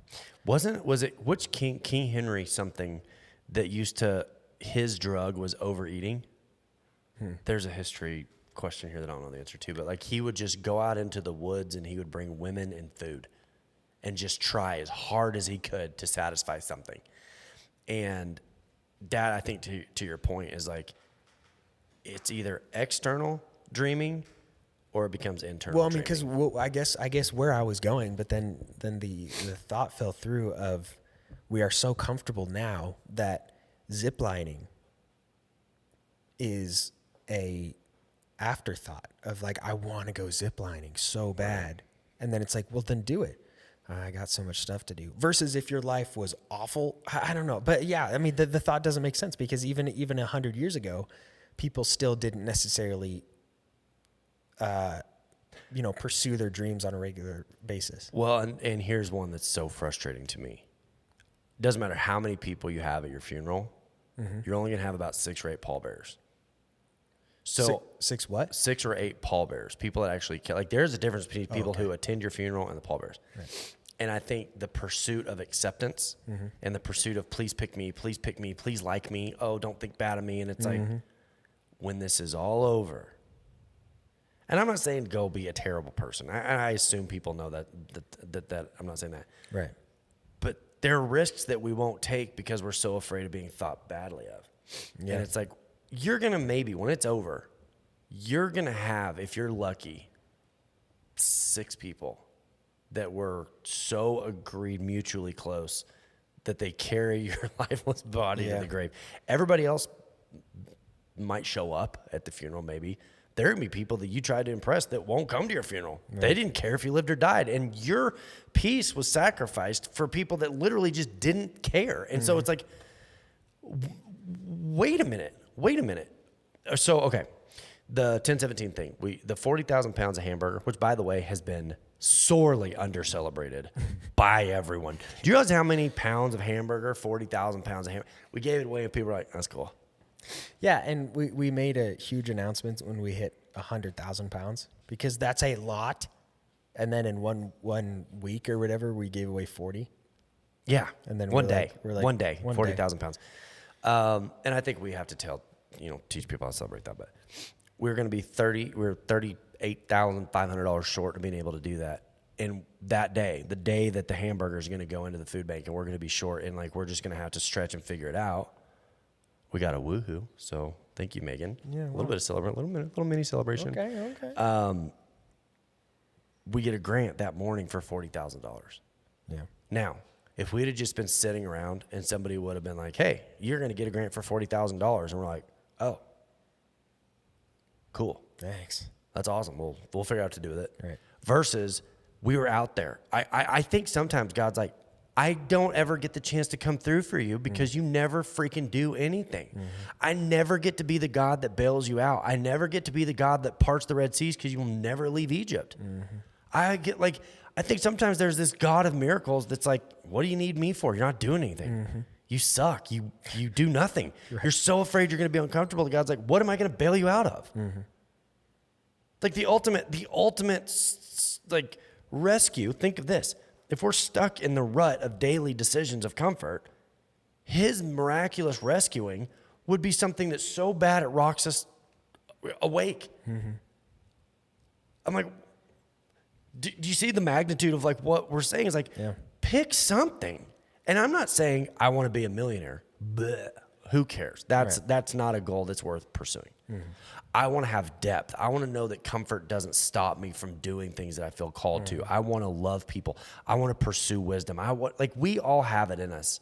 Was it which King Henry something that used to, his drug was overeating? There's a history question here that I don't know the answer to, but like he would just go out into the woods and he would bring women and food and just try as hard as he could to satisfy something. And that, I think, to your point, is like it's either external dreaming or it becomes internal. Well, I mean, because I guess where I was going, but then the thought fell through of, we are so comfortable now that ziplining is a afterthought of like, I want to go ziplining so bad, and then it's like, well, then do it. I got so much stuff to do. Versus if your life was awful, I don't know, but yeah, I mean, the thought doesn't make sense, because even 100 years ago, people still didn't necessarily pursue their dreams on a regular basis. Well, and here's one that's so frustrating to me. It doesn't matter how many people you have at your funeral, you're only going to have about 6 or 8 pallbearers. So six what? 6 or 8 pallbearers, people that actually care. Like, there's a difference between people who attend your funeral and the pallbearers. Right. And I think the pursuit of acceptance and the pursuit of please pick me, please like me. Oh, don't think bad of me. And it's like, when this is all over, and I'm not saying go be a terrible person. I assume people know that I'm not saying that. Right. But there are risks that we won't take because we're so afraid of being thought badly of. Yeah. And it's like, you're going to maybe, when it's over, you're going to have, if you're lucky, 6 people that were so agreed, mutually close, that they carry your lifeless body to the grave. Everybody else might show up at the funeral maybe. There are going to be people that you tried to impress that won't come to your funeral. Right. They didn't care if you lived or died. And your peace was sacrificed for people that literally just didn't care. And so it's like, wait a minute. So, okay, the 1017 thing, the 40,000 pounds of hamburger, which, by the way, has been sorely under-celebrated by everyone. Do you realize how many pounds of hamburger, 40,000 pounds of hamburger? We gave it away, and people were like, that's cool. Yeah, and we made a huge announcement when we hit 100,000 pounds, because that's a lot. And then in one week or whatever, we gave away 40. Yeah, and then one day, 40,000 pounds. And I think we have to teach people how to celebrate that. But we're going to be we're $38,500 short of being able to do that. And that day, the day that the hamburger is going to go into the food bank, and we're going to be short, and like we're just going to have to stretch and figure it out. We got a woohoo. So thank you, Megan. Yeah, a little bit of celebration, little mini celebration. Okay. We get a grant that morning for $40,000. Yeah. Now, if we'd have just been sitting around and somebody would have been like, hey, you're going to get a grant for $40,000. And we're like, oh, cool. Thanks. That's awesome. We'll figure out what to do with it. Right. Versus we were out there. I think sometimes God's like, I don't ever get the chance to come through for you because you never freaking do anything. I never get to be the God that bails you out. I never get to be the God that parts the Red Seas because you will never leave Egypt. I think sometimes there's this God of miracles that's like, what do you need me for? You're not doing anything. You suck. You do nothing. Right. You're so afraid you're going to be uncomfortable. The God's like, what am I going to bail you out of? Like the ultimate like rescue. Think of this. If we're stuck in the rut of daily decisions of comfort, his miraculous rescuing would be something that's so bad it rocks us awake. I'm like, do you see the magnitude of like what we're saying? Is like, pick something. And I'm not saying I want to be a millionaire. Blech. Who cares? That's not a goal that's worth pursuing. I want to have depth. I want to know that comfort doesn't stop me from doing things that I feel called to. I want to love people. I want to pursue wisdom. We all have it in us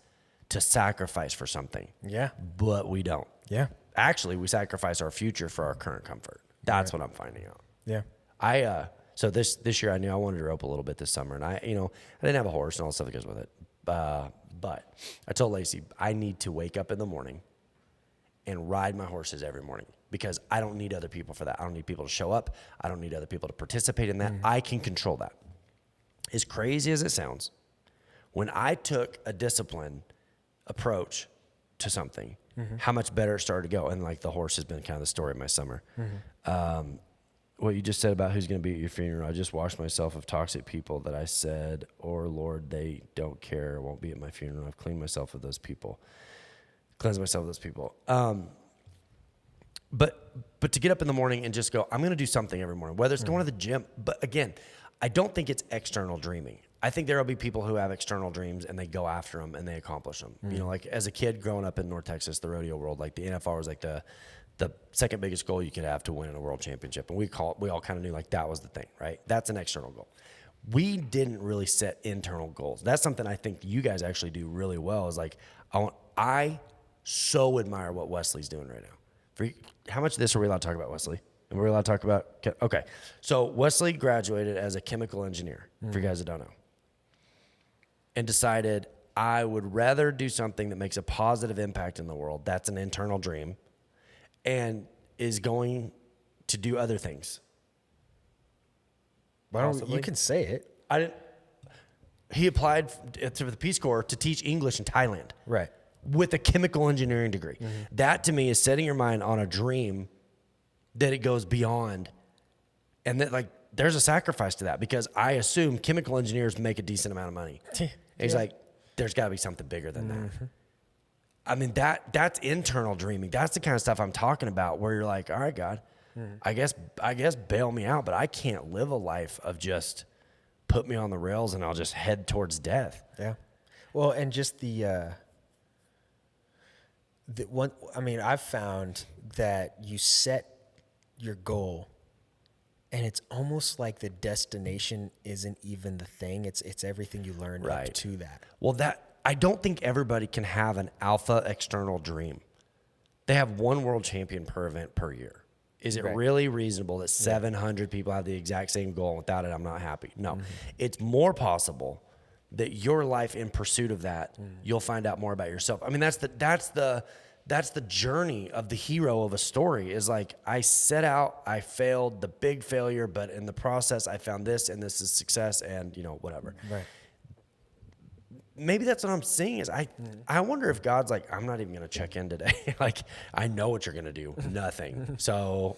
to sacrifice for something. Yeah. But we don't. Yeah. Actually, we sacrifice our future for our current comfort. That's what I'm finding out. Yeah. So this year I knew I wanted to rope a little bit this summer, and I didn't have a horse and all the stuff that goes with it. But I told Lacey I need to wake up in the morning and ride my horses every morning. because I don't need other people for that. I don't need people to show up. I don't need other people to participate in that. I can control that. As crazy as it sounds, when I took a discipline approach to something, how much better it started to go. And like the horse has been kind of the story of my summer. What you just said about who's going to be at your funeral, I just washed myself of toxic people that I said, or Lord, they don't care, won't be at my funeral. I've cleaned myself of those people. Cleanse myself of those people. But to get up in the morning and just go, I'm going to do something every morning, whether it's going to the gym. But again, I don't think it's external dreaming. I think there will be people who have external dreams and they go after them and they accomplish them. You know, like as a kid growing up in North Texas, the rodeo world, like the NFL was like the second biggest goal you could have to win a world championship. And we all kind of knew like that was the thing, right? That's an external goal. We didn't really set internal goals. That's something I think you guys actually do really well is like, I so admire what Wesley's doing right now. How much of this are we allowed to talk about, Wesley? And we're allowed to talk about, okay. So Wesley graduated as a chemical engineer, for you guys that don't know, and decided I would rather do something that makes a positive impact in the world. That's an internal dream, and is going to do other things. You can say it. He applied to the Peace Corps to teach English in Thailand. Right. With a chemical engineering degree. That to me is setting your mind on a dream that it goes beyond. And that like there's a sacrifice to that because I assume chemical engineers make a decent amount of money. He's like, there's gotta be something bigger than that. I mean, that's internal dreaming. That's the kind of stuff I'm talking about where you're like, all right, God, I guess bail me out, but I can't live a life of just put me on the rails and I'll just head towards death. Yeah. Well, and just I've found that you set your goal and it's almost like the destination isn't even the thing. It's everything you learn up to that. Well, I don't think everybody can have an alpha external dream. They have one world champion per event per year. Is it really reasonable that 700 people have the exact same goal and without it, I'm not happy? No, it's more possible that your life in pursuit of that, you'll find out more about yourself. I mean, that's the journey of the hero of a story is like, I set out, I failed, the big failure, but in the process I found this and this is success and whatever. Right. Maybe that's what I'm seeing is I wonder if God's like, I'm not even going to check in today. Like, I know what you're going to do. Nothing. So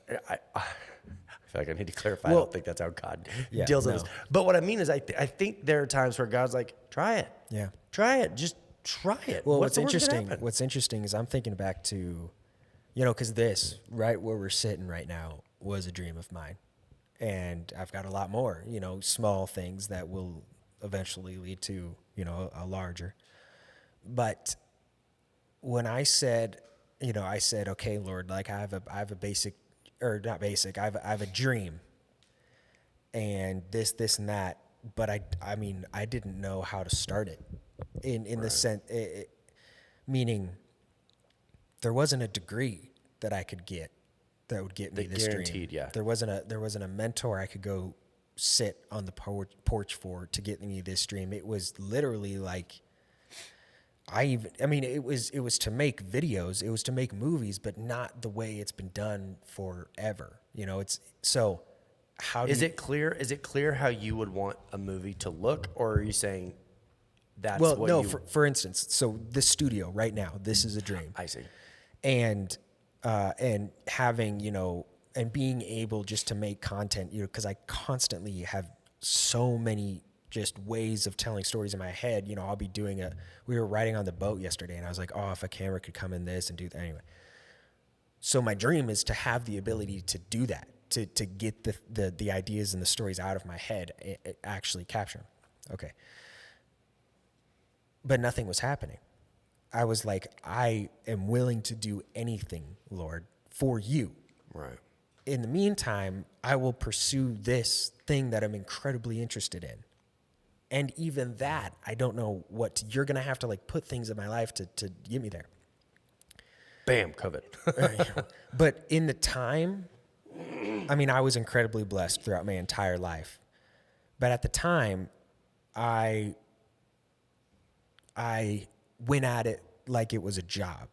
I feel like I need to clarify. I don't think that's how God deals with this. But what I mean is I think there are times where God's like, try it. Yeah. Try it. Just try it. Well, what's interesting is I'm thinking back to, because this, right where we're sitting right now was a dream of mine. And I've got a lot more, small things that will eventually lead to, a larger. But when I said, okay, Lord, like I have a basic, or not basic, I have a dream and this and that, but I didn't know how to start it in the sense, meaning there wasn't a degree that I could get that would get me this dream. Yeah. There wasn't a mentor I could go sit on the porch for to get me this dream. It was literally like, it was to make videos, it was to make movies, but not the way it's been done forever. It's so how is it clear how you would want a movie to look, or are you saying that's for instance, so this studio right now, this is a dream. I see. And having, and being able just to make content, because I constantly have so many just ways of telling stories in my head. I'll be doing we were riding on the boat yesterday and I was like, oh, if a camera could come in this and do that. Anyway. So my dream is to have the ability to do that, to get the ideas and the stories out of my head, actually capture them. Okay. But nothing was happening. I was like, I am willing to do anything, Lord, for you. Right. In the meantime, I will pursue this thing that I'm incredibly interested in. And even that, I don't know you're going to have to like put things in my life to get me there. Bam, COVID. But in the time, I was incredibly blessed throughout my entire life. But at the time, I went at it like it was a job.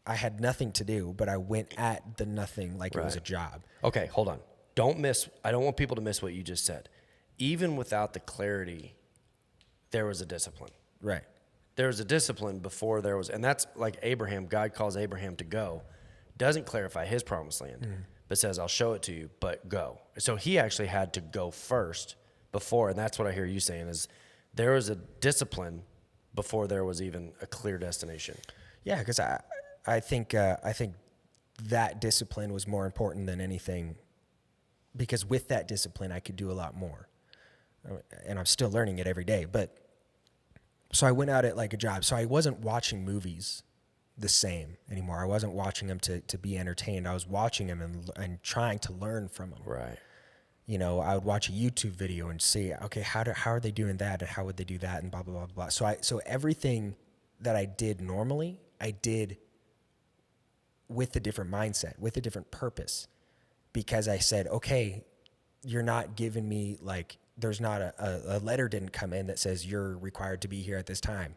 I had nothing to do, but I went at the nothing like it was a job. Okay, hold on. I don't want people to miss what you just said. Even without the clarity, there was a discipline. Right. There was a discipline before there was, and that's like Abraham. God calls Abraham to go. Doesn't clarify his promised land, but says, I'll show it to you, but go. So he actually had to go first before, and that's what I hear you saying is there was a discipline before there was even a clear destination. Yeah, because I think that discipline was more important than anything, because with that discipline I could do a lot more, and I'm still learning it every day. But so I went at it like a job. So I wasn't watching movies the same anymore. I wasn't watching them to be entertained. I was watching them and trying to learn from them. Right. You know, I would watch a YouTube video and see, okay, how are they doing that, and how would they do that, and blah blah blah blah. So everything that I did normally, I did with a different mindset, with a different purpose, because I said, okay, you're not giving me, like, there's not a letter didn't come in that says you're required to be here at this time.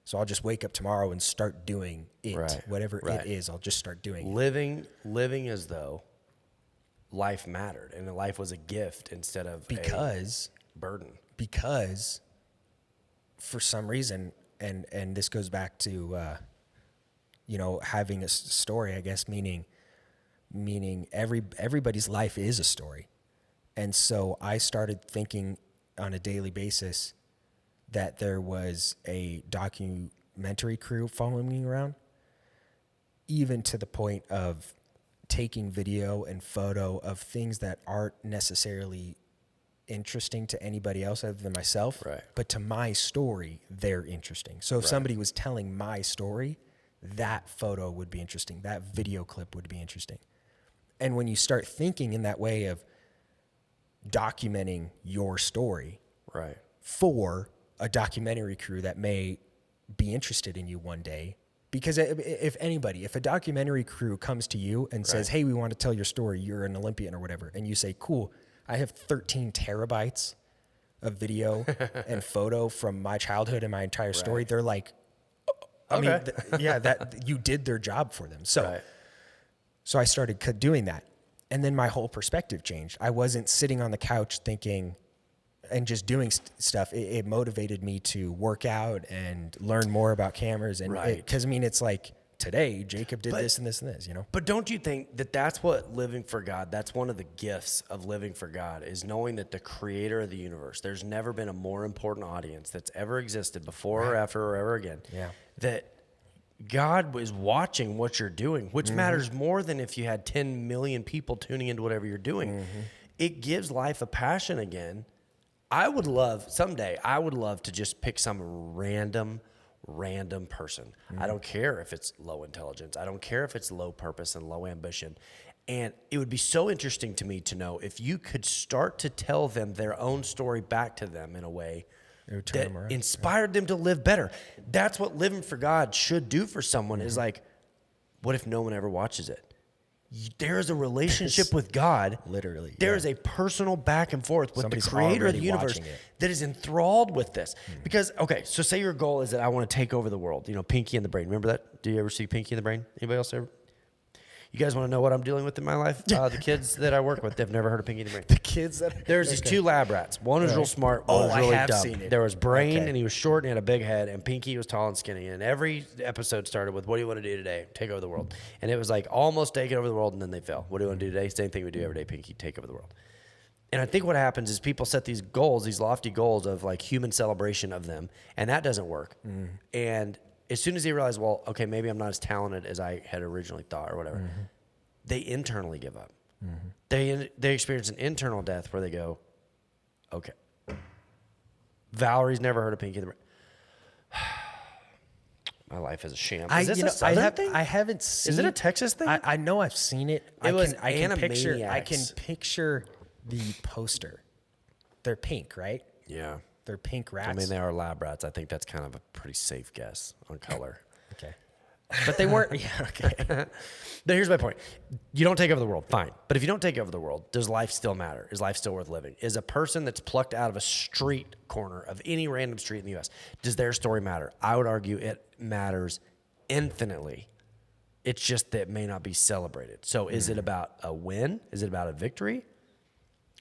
So I'll just wake up tomorrow and start doing it, whatever it is. I'll just start doing it. Living as though life mattered and life was a gift instead of a burden. Because for some reason, and this goes back to, having a story, I guess, meaning everybody's life is a story. And so I started thinking on a daily basis that there was a documentary crew following me around, even to the point of taking video and photo of things that aren't necessarily interesting to anybody else other than myself. Right. But to my story, they're interesting. So if somebody was telling my story, that photo would be interesting. That video clip would be interesting. And when you start thinking in that way of documenting your story for a documentary crew that may be interested in you one day, because if a documentary crew comes to you and says, hey, we want to tell your story, you're an Olympian or whatever, and you say, cool, I have 13 terabytes of video and photo from my childhood and my entire story, they're like, that you did their job for them. So I started doing that. And then my whole perspective changed. I wasn't sitting on the couch thinking and just doing stuff. It motivated me to work out and learn more about cameras. And because it's like, today Jacob did this and this and this, But don't you think that that's what living for God, that's one of the gifts of living for God, is knowing that the creator of the universe, there's never been a more important audience that's ever existed before or after or ever again. Yeah. That God is watching what you're doing, which matters more than if you had 10 million people tuning into whatever you're doing. It gives life a passion again. Someday I would love to just pick some random person. I don't care if it's low intelligence. I don't care if it's low purpose and low ambition. And it would be so interesting to me to know if you could start to tell them their own story back to them in a way that inspired them to live better. That's what living for God should do for someone is like, what if no one ever watches it? There is a relationship with God. Literally. There is a personal back and forth with the creator of the universe that is enthralled with this. Because, so say your goal is that I want to take over the world. Pinky and the Brain. Remember that? Do you ever see Pinky and the Brain? Anybody else ever? You guys want to know what I'm dealing with in my life? The kids that I work with, they've never heard of Pinky and the Brain. The kids that... There's these two lab rats. One was real smart, one was really dumb. Seen it. There was Brain, and he was short and he had a big head, and Pinky was tall and skinny. And every episode started with, what do you want to do today? Take over the world. And it was like almost taking over the world, and then they fell. What do you want to do today? Same thing we do every day, Pinky, take over the world. And I think what happens is people set these goals, these lofty goals of like human celebration of them, and that doesn't work. And as soon as they realize, well, okay, maybe I'm not as talented as I had originally thought or whatever, they internally give up. They experience an internal death where they go, okay, Valerie's never heard of Pinky and the Brain. My life is a sham. Is this a Southern thing? I haven't seen. Is it a Texas thing? I know I've seen it. I can picture the poster. They're pink, right? Yeah. They're pink rats. I mean, they are lab rats. I think that's kind of a pretty safe guess on color. Okay. But they weren't. Yeah, okay. But here's my point. You don't take over the world, fine. But if you don't take over the world, does life still matter? Is life still worth living? Is a person that's plucked out of a street corner of any random street in the U.S., does their story matter? I would argue it matters infinitely. It's just that it may not be celebrated. So is it about a win? Is it about a victory?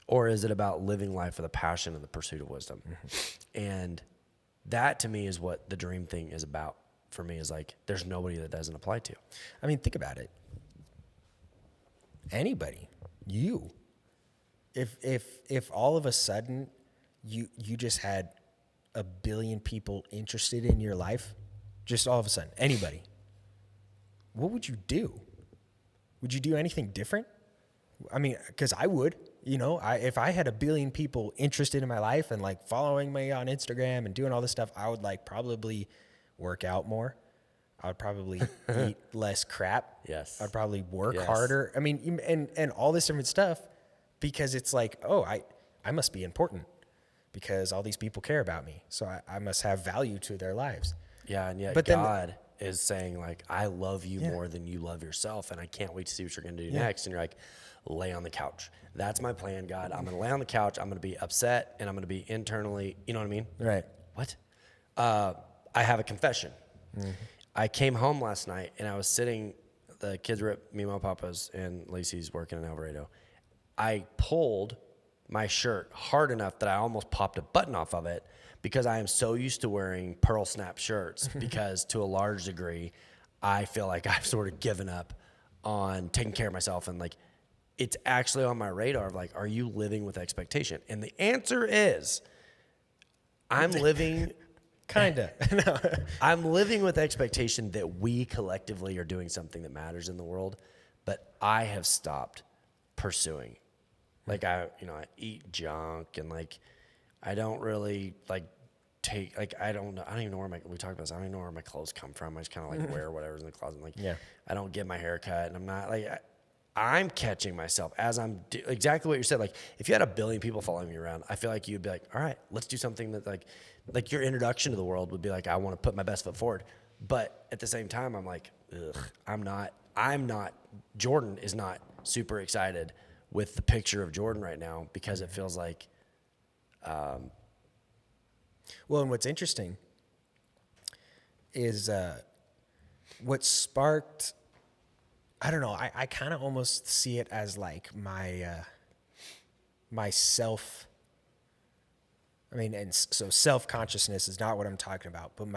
Or is it about living life with a passion and the pursuit of wisdom? And that to me is what the dream thing is about for me, is like, there's nobody that doesn't apply to. I mean, think about it. Anybody, you, if all of a sudden you just had 1 billion people interested in your life, just all of a sudden, anybody, what would you do? Would you do anything different? I mean, because I would, if I had 1 billion people interested in my life and like following me on Instagram and doing all this stuff, I would like probably work out more. I would probably eat less crap. Yes. I'd probably work harder. I mean, and all this different stuff, because it's like, oh, I must be important because all these people care about me. So I must have value to their lives. Yeah, and yet But God is saying, like, I love you more than you love yourself, and I can't wait to see what you're going to do next. And you're like, lay on the couch. That's my plan, God. I'm going to lay on the couch. I'm going to be upset, and I'm going to be internally, you know what I mean? Right. What? I have a confession. Mm-hmm. I came home last night, and I was sitting, the kids were at Mimo Papa's, and Lacey's working in Alvarado. I pulled my shirt hard enough that I almost popped a button off of it, because I am so used to wearing pearl snap shirts because to a large degree, I feel like I've sort of given up on taking care of myself. And like, it's actually on my radar of like, are you living with expectation? And the answer is, I'm living Kinda. No. I'm living with expectation that we collectively are doing something that matters in the world, but I have stopped pursuing. Like I eat junk, and like, I don't really like take, like, I don't even know where we talked about this. I don't even know where my clothes come from. I just kind of like wear whatever's in the closet. Like, I don't get my hair cut, and I'm not like, I'm catching myself as I'm exactly what you said. Like, if you had 1 billion people following you around, I feel like you'd be like, all right, let's do something that like your introduction to the world would be like, I want to put my best foot forward. But at the same time, I'm like, ugh, I'm not, Jordan is not super excited with the picture of Jordan right now, because it feels like, well, and what's interesting is what sparked, I don't know, I kind of almost see it as like my self, I mean, and so self-consciousness is not what I'm talking about, but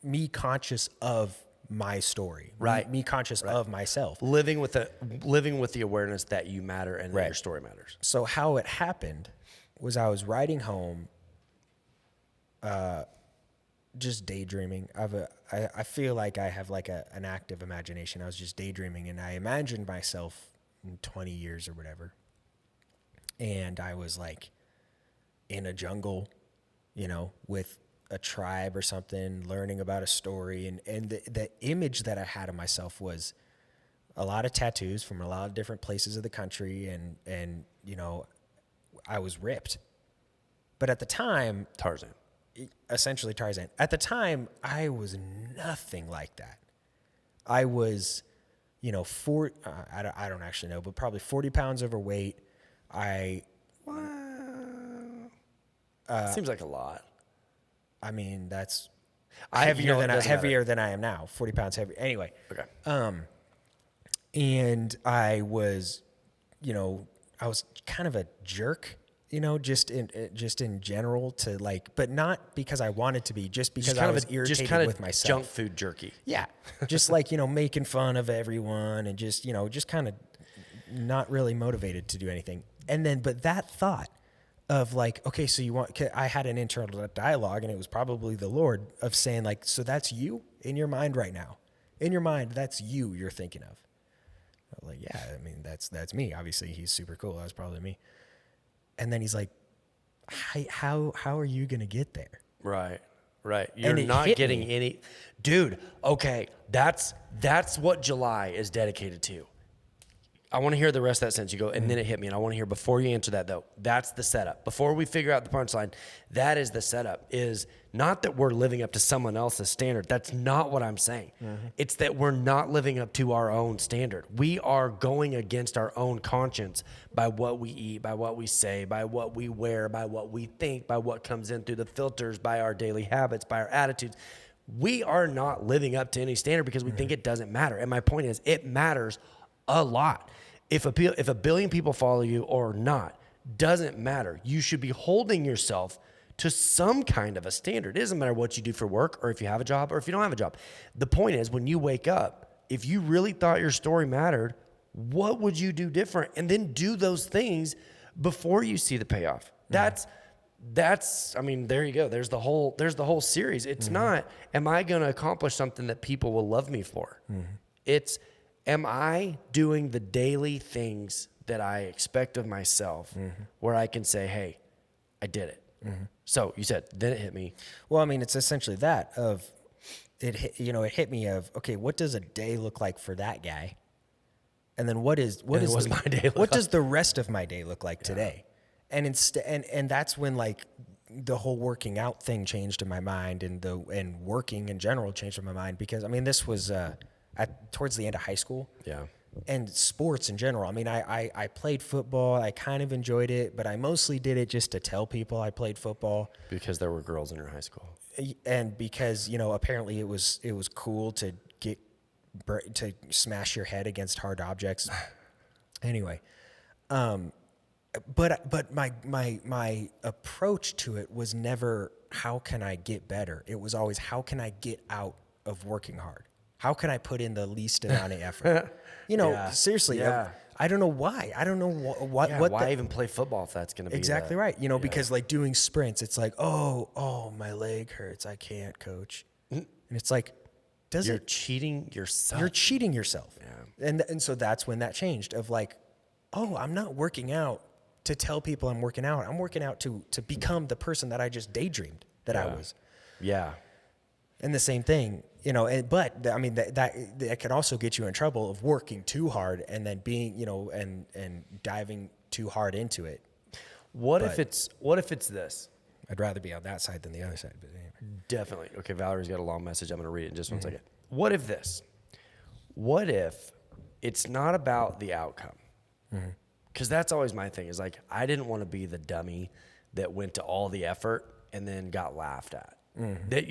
me conscious of my story, right? Me conscious of myself, living with the awareness that you matter and that your story matters. So how it happened was I was riding home, just daydreaming. I feel like I have like an active imagination. I was just daydreaming, and I imagined myself in 20 years or whatever, and I was like in a jungle, with a tribe or something, learning about a story. And the image that I had of myself was a lot of tattoos from a lot of different places of the country. And I was ripped. But at the time, essentially Tarzan. At the time, I was nothing like that. I was, I don't actually know, but probably 40 pounds overweight. Seems like a lot. I mean, that's heavier than I am now. 40 pounds heavier. Anyway. Okay. And I was, I was kind of a jerk, just in general, to like, but not because I wanted to be, just because I was irritated with myself. Junk food jerky. Yeah. Just like, making fun of everyone, and just kind of not really motivated to do anything. And then, but that thought of like, okay, so I had an internal dialogue, and it was probably the Lord, of saying like, so that's you in your mind right now. In your mind, that's you're thinking of. I was like, yeah, I mean, that's me. Obviously, he's super cool. That was probably me. And then he's like, how are you going to get there? Right. You're not getting any, dude. Okay. That's what July is dedicated to. I want to hear the rest of that sentence. You go, and then it hit me. And I want to hear, before you answer that though, that's the setup. Before we figure out the punchline, that is the setup. Is not that we're living up to someone else's standard. That's not what I'm saying. Mm-hmm. It's that we're not living up to our own standard. We are going against our own conscience by what we eat, by what we say, by what we wear, by what we think, by what comes in through the filters, by our daily habits, by our attitudes. we are not living up to any standard because we think it doesn't matter. And my point is, it matters a lot. If a billion people follow you or not, doesn't matter. You should be holding yourself to some kind of a standard. It doesn't matter what you do for work or if you have a job or if you don't have a job. The point is, when you wake up, if you really thought your story mattered, what would you do different? And then do those things before you see the payoff. That's, I mean, there you go. There's the whole series. It's not, am I going to accomplish something that people will love me for? It's, am I doing the daily things that I expect of myself where I can say, hey, I did it. So you said, then it hit me. Well, I mean, it's essentially that of it hit me of, okay, what does a day look like for that guy? And then what does my day look like? Does the rest of my day look like today? And and that's when like the whole working out thing changed in my mind, and working in general changed in my mind, because I mean, this was towards the end of high school. Yeah. And sports in general. I mean, I played football. I kind of enjoyed it, but I mostly did it just to tell people I played football. Because there were girls in your high school. And because, apparently it was cool to smash your head against hard objects. Anyway, but my approach to it was never, how can I get better? It was always, how can I get out of working hard? How can I put in the least amount of effort? Seriously, I don't know why. I don't know what. Why even play football if that's going to be exactly right? Because like doing sprints, it's like, oh, my leg hurts. I can't, coach. And it's like, You're cheating yourself. You're cheating yourself. Yeah. And so that's when that changed of like, oh, I'm not working out to tell people I'm working out. I'm working out to become the person that I just daydreamed that I was. Yeah. And the same thing, but I mean, that could also get you in trouble of working too hard and then being, and diving too hard into it. What if it's this? I'd rather be on that side than the other side. But anyway. Definitely. Okay, Valerie's got a long message. I'm going to read it in just 1 second. What if this? What if it's not about the outcome? Because that's always my thing, is like, I didn't want to be the dummy that went to all the effort and then got laughed at. That,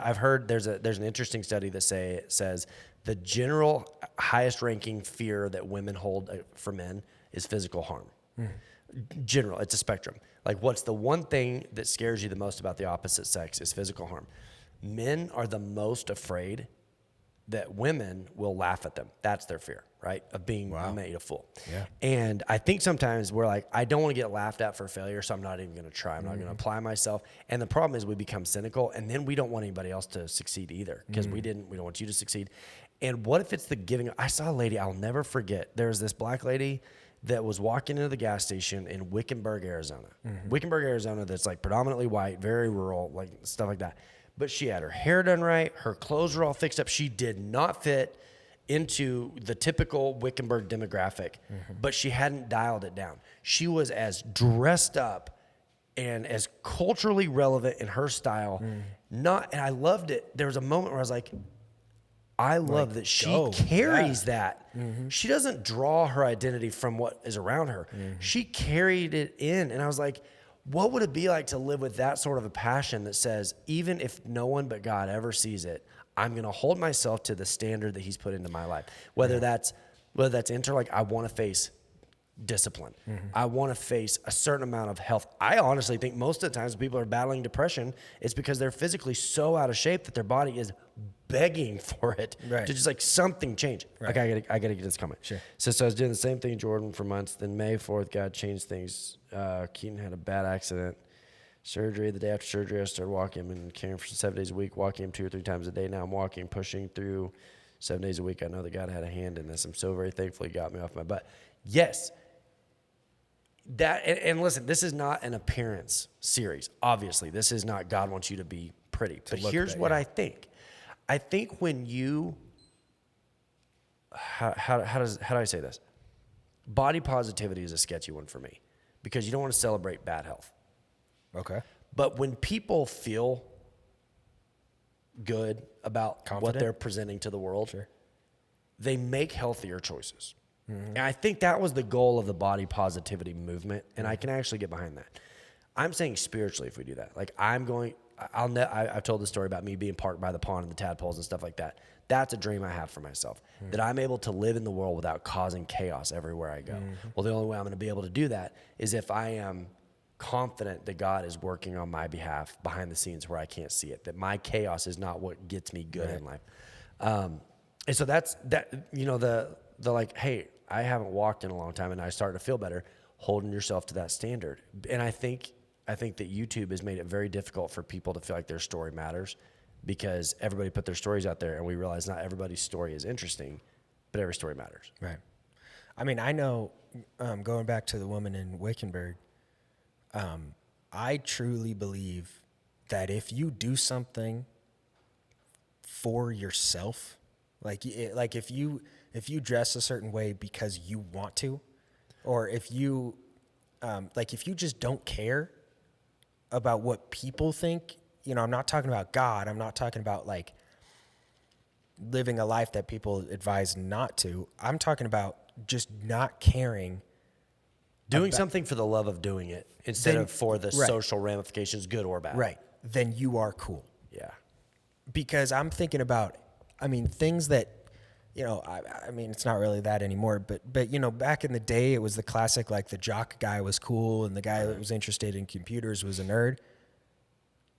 I've heard there's an interesting study that says the general highest ranking fear that women hold for men is physical harm. General, it's a spectrum. Like, what's the one thing that scares you the most about the opposite sex is physical harm. Men are the most afraid that women will laugh at them. That's their fear, right? Of being made a fool. Yeah. And I think sometimes we're like, I don't want to get laughed at for failure, so I'm not even going to try. I'm not going to apply myself. And the problem is we become cynical, and then we don't want anybody else to succeed either, because we don't want you to succeed. And what if it's the giving? I saw a lady, I'll never forget. There was this black lady that was walking into the gas station in Wickenburg, Arizona. Wickenburg, Arizona, that's like predominantly white, very rural, like stuff like that. But she had her hair done right. Her clothes were all fixed up. She did not fit into the typical Wickenburg demographic, but she hadn't dialed it down. She was as dressed up and as culturally relevant in her style. And I loved it. There was a moment where I was like, I love that she carries that. She doesn't draw her identity from what is around her. She carried it in. And I was like, what would it be like to live with that sort of a passion that says, even if no one but God ever sees it, I'm going to hold myself to the standard that he's put into my life. Whether that's like, I want to face discipline. I want to face a certain amount of health. I honestly think most of the times people are battling depression, it's because they're physically so out of shape that their body is begging for it to just like something change. Right. Okay, I gotta get this comment. Sure. So I was doing the same thing, Jordan, for months. Then May 4th, God changed things. Keaton had a bad accident. Surgery. The day after surgery, I started walking him and caring for 7 days a week, walking him 2 or 3 times a day. Now I'm walking, pushing through 7 days a week. I know that God had a hand in this. I'm so very thankful he got me off my butt. Yes. And listen, this is not an appearance series. Obviously, this is not God wants you to be pretty. But here's what I think. I think when you, how do I say this? Body positivity is a sketchy one for me, because you don't want to celebrate bad health. Okay. But when people feel good about what they're presenting to the world, they make healthier choices. And I think that was the goal of the body positivity movement, and I can actually get behind that. I'm saying spiritually, if we do that, like I I've told the story about me being parked by the pond and the tadpoles and stuff like that. That's a dream I have for myself, that I'm able to live in the world without causing chaos everywhere I go. Well, the only way I'm going to be able to do that is if I am confident that God is working on my behalf behind the scenes where I can't see it, that my chaos is not what gets me good in life. And so that's that, the like, hey, I haven't walked in a long time and I started to feel better, holding yourself to that standard. And I think that YouTube has made it very difficult for people to feel like their story matters, because everybody put their stories out there and we realize not everybody's story is interesting, but every story matters. Right. I mean, I know, going back to the woman in Wickenburg, I truly believe that if you do something for yourself, like if you dress a certain way because you want to, or if you just don't care about what people think, I'm not talking about God. I'm not talking about like living a life that people advise not to. I'm talking about just not caring. Doing something for the love of doing it instead of for the right. social ramifications, good or bad. Right. Then you are cool. Yeah. Because I'm thinking about, things that, it's not really that anymore, but back in the day, it was the classic, like the jock guy was cool and the guy that was interested in computers was a nerd.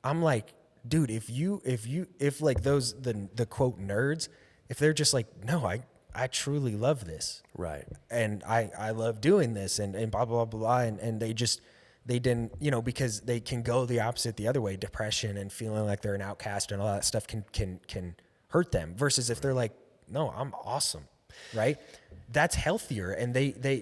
I'm like, dude, if like those, the quote nerds, if they're just like, no, I truly love this. Right. And I love doing this and blah, blah, blah, blah. And they didn't, because they can go the opposite the other way, depression and feeling like they're an outcast and all that stuff can hurt them, versus if they're like, no, I'm awesome. Right. That's healthier. And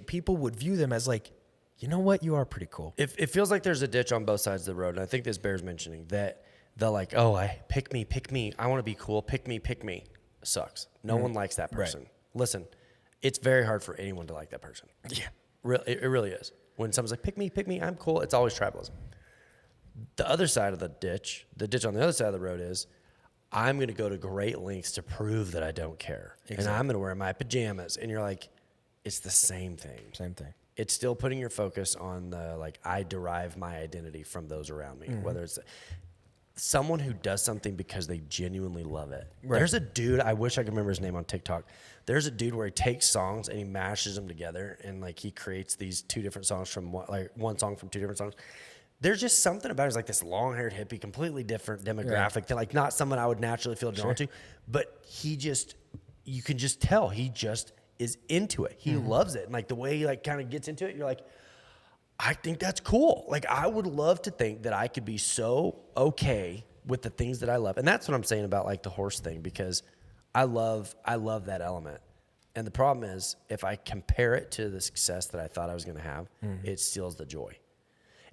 people would view them as like, you know what? You are pretty cool. It feels like there's a ditch on both sides of the road. And I think this bears mentioning that they're like, oh, pick me. I want to be cool. Pick me. Sucks. No one likes that person. Right. Listen, it's very hard for anyone to like that person. Yeah. It really is. When someone's like, pick me, I'm cool, it's always tribalism. The other side of the ditch on the other side of the road is, I'm going to go to great lengths to prove that I don't care. Exactly. And I'm going to wear my pajamas. And you're like, it's the same thing. Same thing. It's still putting your focus on I derive my identity from those around me. Whether it's someone who does something because they genuinely love it. Right. There's a dude, I wish I could remember his name on TikTok. There's a dude where he takes songs and he mashes them together and like he creates these two different songs from one song from two different songs. There's just something about it. He's like this long-haired hippie, completely different demographic, that like not someone I would naturally feel drawn to, but you can just tell he just is into it. He loves it. And like the way he like kind of gets into it, you're like, I think that's cool. Like I would love to think that I could be so okay with the things that I love. And that's what I'm saying about like the horse thing, because I love that element. And the problem is, if I compare it to the success that I thought I was going to have, it steals the joy.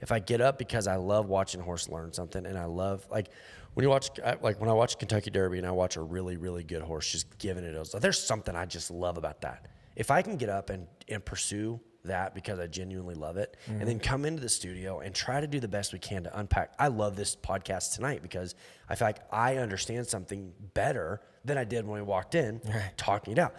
If I get up because I love watching a horse learn something, and I love, like when I watch Kentucky Derby and I watch a really, really good horse just giving it, there's something I just love about that. If I can get up and pursue that because I genuinely love it, and then come into the studio and try to do the best we can to unpack. I love this podcast tonight because I feel like I understand something better than I did when we walked in, talking it out.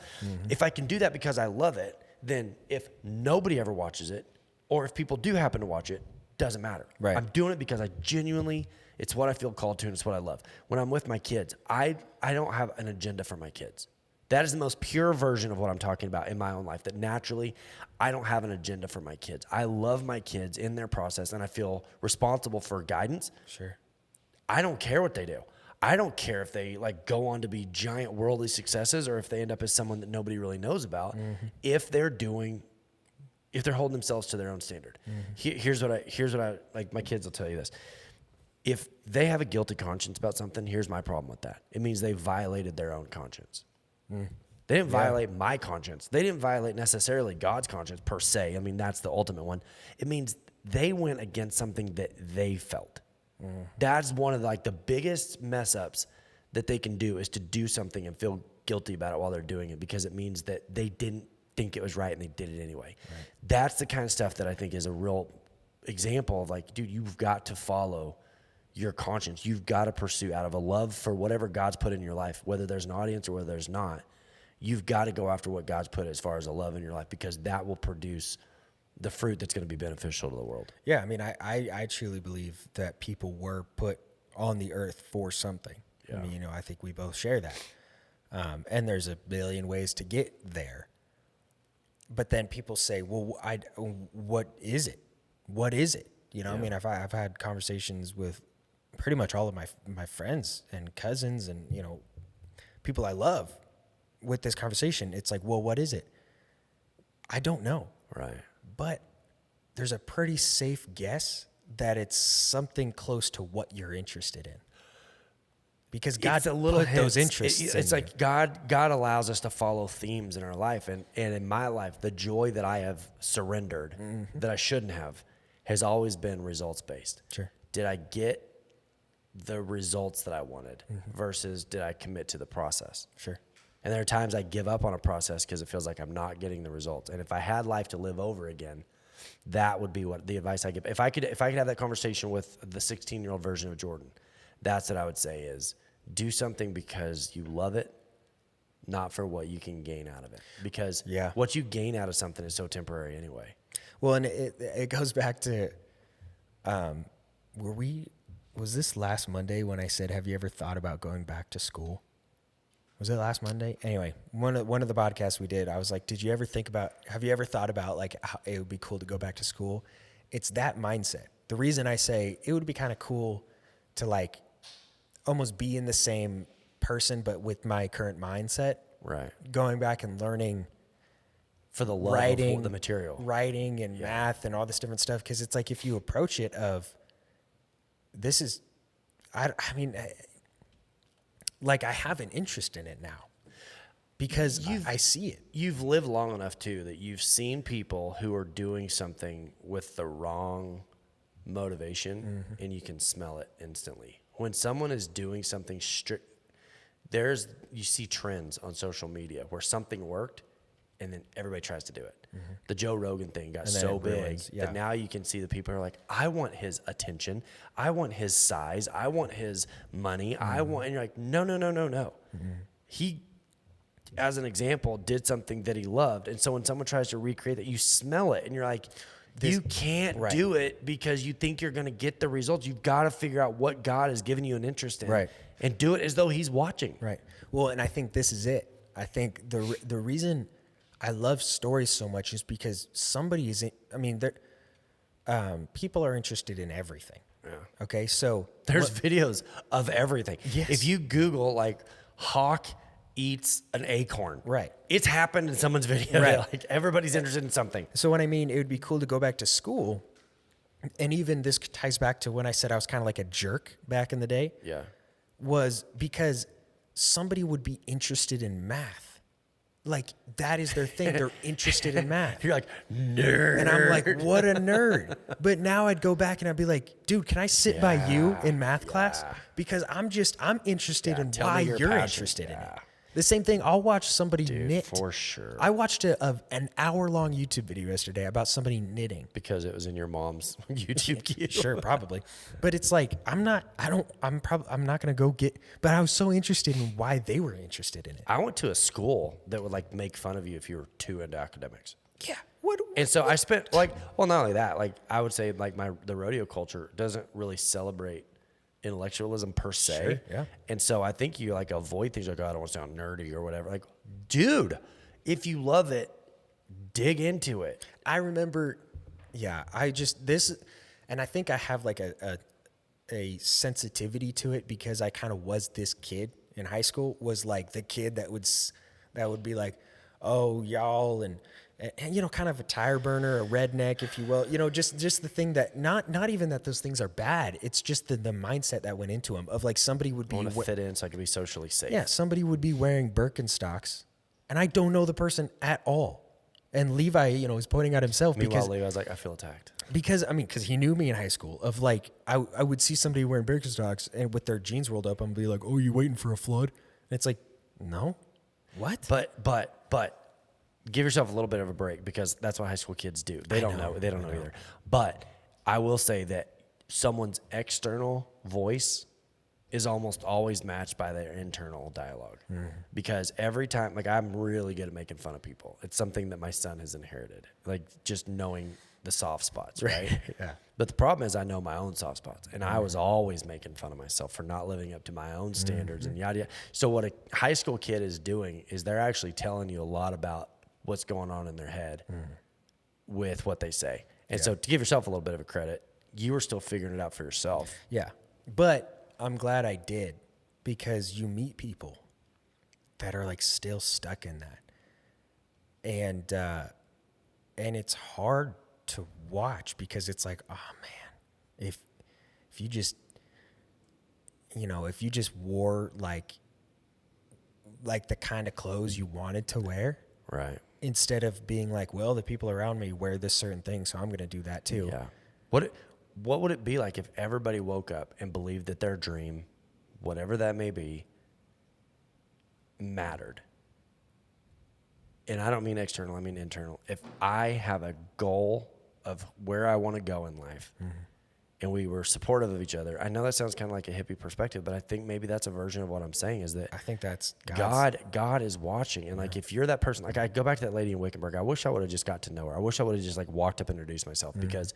If I can do that because I love it, then if nobody ever watches it, or if people do happen to watch it, doesn't matter. Right. I'm doing it because I genuinely, it's what I feel called to and it's what I love. When I'm with my kids, I don't have an agenda for my kids. That is the most pure version of what I'm talking about in my own life, that naturally I don't have an agenda for my kids. I love my kids in their process and I feel responsible for guidance. Sure. I don't care what they do. I don't care if they like go on to be giant worldly successes or if they end up as someone that nobody really knows about. If they're holding themselves to their own standard. Here's what I like, my kids will tell you this. If they have a guilty conscience about something, here's my problem with that. It means they violated their own conscience. They didn't violate my conscience. They didn't violate necessarily God's conscience per se. I mean, that's the ultimate one. It means they went against something that they felt. That's one of the biggest mess ups that they can do, is to do something and feel guilty about it while they're doing it, because it means that they didn't think it was right and they did it anyway. That's the kind of stuff that I think is a real example of like, dude, you've got to follow your conscience. You've got to pursue out of a love for whatever God's put in your life, whether there's an audience or whether there's not. You've got to go after what God's put as far as a love in your life, because that will produce the fruit that's going to be beneficial to the world. Yeah, I mean, I truly believe that people were put on the earth for something. Yeah. I mean, I think we both share that. And there's a billion ways to get there. But then people say, well, what is it? What is it? I mean, I've had conversations with pretty much all of my friends and cousins and, people I love with this conversation. It's like, well, what is it? I don't know. Right. But there's a pretty safe guess that it's something close to what you're interested in. Because God put those interests It's like God allows us to follow themes in our life. And in my life, the joy that I have surrendered that I shouldn't have has always been results-based. Sure. Did I get the results that I wanted versus did I commit to the process? Sure. And there are times I give up on a process because it feels like I'm not getting the results. And if I had life to live over again, that would be what the advice I give. If I could have that conversation with the 16-year-old version of Jordan, that's what I would say is do something because you love it, not for what you can gain out of it. Because what you gain out of something is so temporary anyway. Well, and it goes back to, was this last Monday when I said, have you ever thought about going back to school? Was it last Monday? Anyway, one of the podcasts we did, I was like, have you ever thought about like how it would be cool to go back to school? It's that mindset. The reason I say it would be kind of cool to like almost be in the same person, but with my current mindset, right? Going back and learning for the love of the material, writing and math and all this different stuff. Cause it's like, if you approach it I have an interest in it now because I see it. You've lived long enough too, that you've seen people who are doing something with the wrong motivation and you can smell it instantly. When someone is doing something strict, you see trends on social media where something worked and then everybody tries to do it. The Joe Rogan thing got so big that now you can see the people who are like, I want his attention. I want his size. I want his money. And you're like, no. He, as an example, did something that he loved. And so when someone tries to recreate that, you smell it and you're like, you can't do it because you think you're going to get the results. You've got to figure out what God has given you an interest in and do it as though he's watching. Right. Well, and I think this is it. I think the reason I love stories so much is because people are interested in everything. Yeah. Okay. So there's videos of everything. Yes. If you Google like hawk eats an acorn, right, it's happened in someone's video. Right. Like everybody's interested in something. So when I mean it would be cool to go back to school, and even this ties back to when I said I was kind of like a jerk back in the day. Yeah. Was because somebody would be interested in math. Like, that is their thing. They're interested in math. You're like, nerd. And I'm like, what a nerd. But now I'd go back and I'd be like, dude, can I sit by you in math class? Because I'm interested in why you're interested in it. The same thing, I'll watch somebody knit. For sure. I watched an hour-long YouTube video yesterday about somebody knitting. Because it was in your mom's YouTube queue. Sure, probably. But it's like, I'm not going to go get, but I was so interested in why they were interested in it. I went to a school that would like make fun of you if you were too into academics. Yeah. And so I spent not only that, like I would say like the rodeo culture doesn't really celebrate intellectualism per se. Sure, yeah. And so I think you like avoid things like, oh, I don't want to sound nerdy or whatever. Like, dude, if you love it, dig into it. I remember, and I think I have like a sensitivity to it because I kind of was this kid in high school, was like the kid that would be like, oh, y'all, and kind of a tire burner, a redneck, if you will, just the thing that not even that those things are bad. It's just the mindset that went into them of like somebody would be I want to fit in so I can be socially safe. Yeah. Somebody would be wearing Birkenstocks and I don't know the person at all. And Levi, is pointing out himself. Meanwhile, Levi was like, I feel attacked. Because he knew me in high school of like, I would see somebody wearing Birkenstocks and with their jeans rolled up and be like, oh, you waiting for a flood? And it's like, no, what? But give yourself a little bit of a break because that's what high school kids do. They don't know either. But I will say that someone's external voice is almost always matched by their internal dialogue. Because every time, like I'm really good at making fun of people. It's something that my son has inherited. Like just knowing the soft spots, right? Yeah. But the problem is I know my own soft spots, and I was always making fun of myself for not living up to my own standards and yada yada. So what a high school kid is doing is they're actually telling you a lot about what's going on in their head with what they say. And so to give yourself a little bit of a credit, you were still figuring it out for yourself. Yeah. But I'm glad I did, because you meet people that are like still stuck in that. And it's hard to watch, because it's like, oh man, if you just, if you just wore like the kind of clothes you wanted to wear, Right. instead of being like, well, the people around me wear this certain thing, so I'm going to do that too. Yeah. What would it be like if everybody woke up and believed that their dream, whatever that may be, mattered? And I don't mean external, I mean internal. If I have a goal of where I want to go in life, and we were supportive of each other, I know that sounds kind of like a hippie perspective, but I think maybe that's a version of what I'm saying, is that I think that's God is watching. And like, if you're that person, like I go back to that lady in Wickenburg, I wish I would have just got to know her. I wish I would have just like walked up and introduced myself, because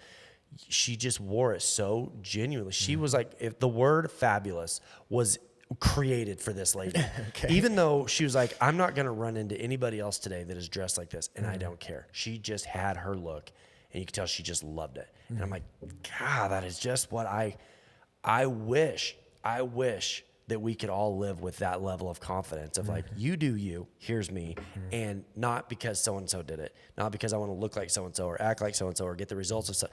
she just wore it so genuinely. She was like, if the word fabulous was created for this lady, even though she was like, I'm not going to run into anybody else today that is dressed like this, and I don't care. She just had her look, and you could tell she just loved it. And I'm like, God, that is just what I wish that we could all live with that level of confidence of like, you do you, here's me. And not because so-and-so did it, not because I want to look like so-and-so or act like so-and-so or get the results of so.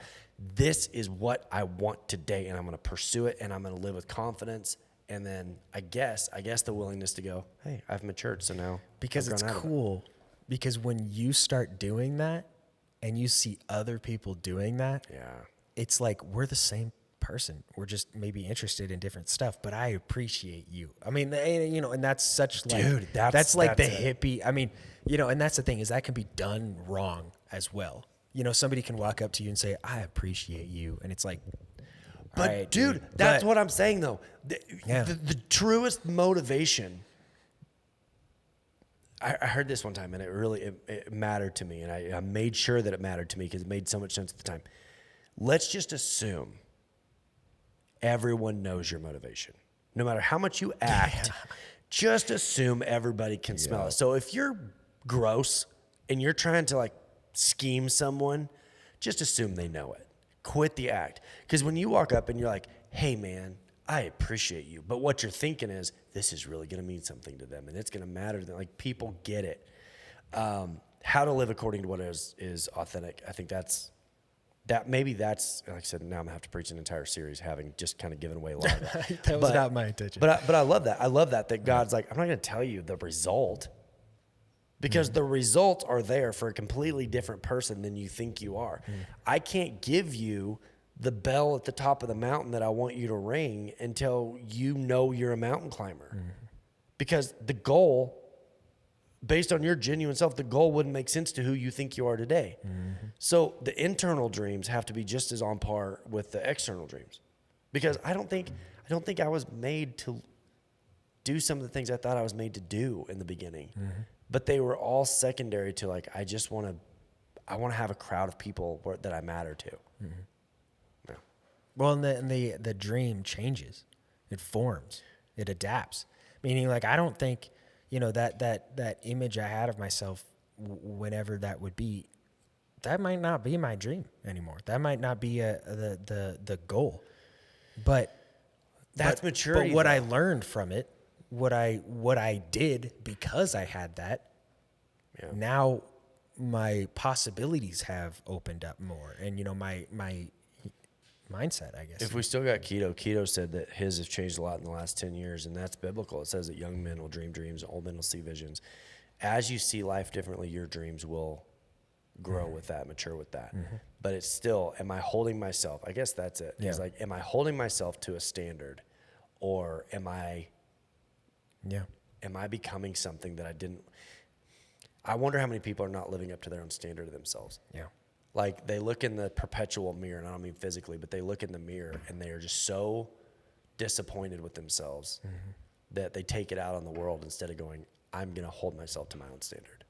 This is what I want today, and I'm going to pursue it, and I'm going to live with confidence. And then I guess the willingness to go, hey, I've matured, so now. Because it's cool. Because when you start doing that and you see other people doing that, it's like, we're the same person. We're just maybe interested in different stuff, but I appreciate you. I mean, and that's such like, dude, that's like the hippie. I mean, and that's the thing, is that can be done wrong as well. Somebody can walk up to you and say, I appreciate you. And it's like, but right, dude, that's what I'm saying though. The truest motivation. I heard this one time, and it really it mattered to me, and I made sure that it mattered to me because it made so much sense at the time. Let's just assume everyone knows your motivation. No matter how much you act, just assume everybody can smell it. So if you're gross and you're trying to like scheme someone, just assume they know it. Quit the act. Because when you walk up and you're like, hey man, I appreciate you, but what you're thinking is, this is really going to mean something to them, and it's going to matter to them. Like, people get it. How to live according to what is authentic. I think that's, like I said, now I'm gonna have to preach an entire series, having just kind of given away a lot of that. That was not my intention. But I love that. I love that God's like, I'm not going to tell you the result, because the results are there for a completely different person than you think you are. I can't give you the bell at the top of the mountain that I want you to ring until you know you're a mountain climber. Because the goal, based on your genuine self, the goal wouldn't make sense to who you think you are today. So the internal dreams have to be just as on par with the external dreams. Because I don't think I was made to do some of the things I thought I was made to do in the beginning. But they were all secondary to like, I want to have a crowd of people that I matter to. Yeah. Well, and the dream changes, it forms, it adapts. Meaning, like, I don't think, that image I had of myself, whenever that would be, that might not be my dream anymore. That might not be the goal. But that's maturity. But what I learned from it, what I did because I had that, now my possibilities have opened up more, and my mindset, I guess. If we still got Keto said that his has changed a lot in the last 10 years, and that's biblical. It says that young men will dream dreams, old men will see visions. As you see life differently, your dreams will grow with that, mature with that. But it's still, am I holding myself? I guess that's it. It's like, am I holding myself to a standard, or am I becoming something that I didn't? I wonder how many people are not living up to their own standard of themselves. Yeah. Like, they look in the perpetual mirror, and I don't mean physically, but they look in the mirror and they are just so disappointed with themselves that they take it out on the world instead of going, I'm going to hold myself to my own standard.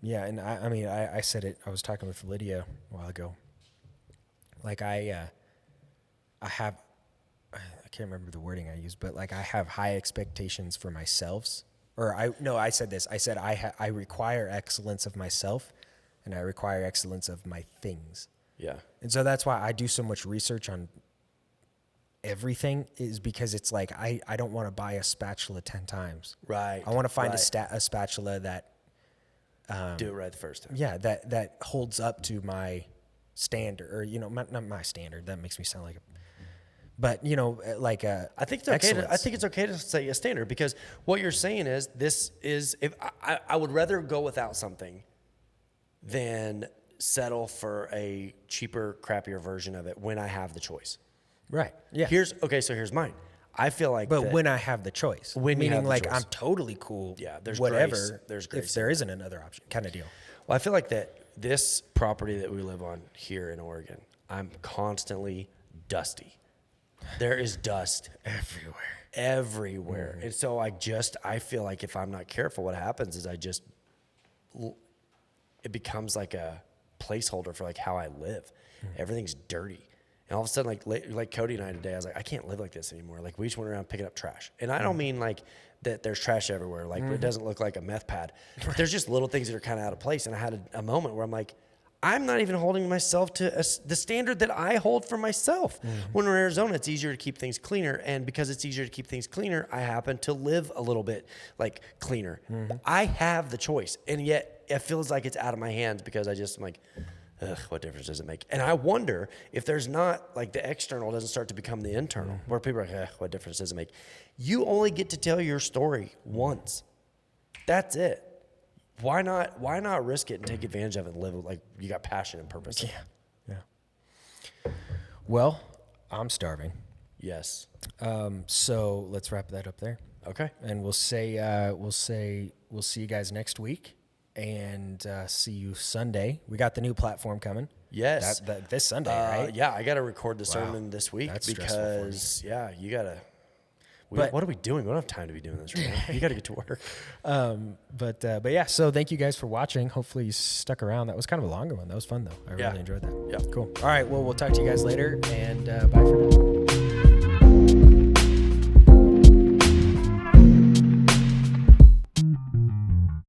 Yeah, and I mean, I said it. I was talking with Lydia a while ago. Like I have, I can't remember the wording I used, but like I have high expectations for myself. I said this. I said I require excellence of myself, and I require excellence of my things. Yeah. And so that's why I do so much research on everything, is because it's like I don't want to buy a spatula 10 times. Right. I want to find a spatula that do it right the first time. yeah, that holds up to my standard, or not my standard. That makes me sound like but like I think it's okay. I think it's okay to say a standard, because what you're saying is if I would rather go without something than settle for a cheaper, crappier version of it when I have the choice. right. Yeah. So here's mine. I feel like, But when I have the choice, When you meaning have the like choice. I'm totally cool. Yeah, there's whatever. grace. There's grace if there isn't another option, kind of deal. Well, I feel like that this property that we live on here in Oregon, I'm constantly dusty. There is dust everywhere. And so I feel like if I'm not careful, what happens is it becomes like a placeholder for like how I live. Everything's dirty. And all of a sudden, like Cody and I today, I was like, I can't live like this anymore. Like, we just went around picking up trash. And I don't mean like that there's trash everywhere. Like, it doesn't look like a meth pad. But there's just little things that are kind of out of place. And I had a moment where I'm like, I'm not even holding myself to the standard that I hold for myself. When we're in Arizona, it's easier to keep things cleaner. And because it's easier to keep things cleaner, I happen to live a little bit like cleaner. I have the choice. And yet it feels like it's out of my hands, because I'm like, ugh, what difference does it make? And I wonder if there's not, like, the external doesn't start to become the internal, where people are like, what difference does it make? You only get to tell your story once. That's it. Why not risk it and take advantage of it and live like you got passion and purpose? Yeah. Well, I'm starving. Yes. So let's wrap that up there. Okay. And we'll see you guys next week, and see you Sunday. We got the new platform coming. Yes. This Sunday, right? Yeah, I got to record the sermon this week, That's stressful for me. because you got to. But- What are we doing? We don't have time to be doing this right now. You got to get to work. But yeah, so thank you guys for watching. Hopefully you stuck around. That was kind of a longer one. That was fun though. I really enjoyed that. Yeah. Cool. All right. Well, we'll talk to you guys later, and bye for now.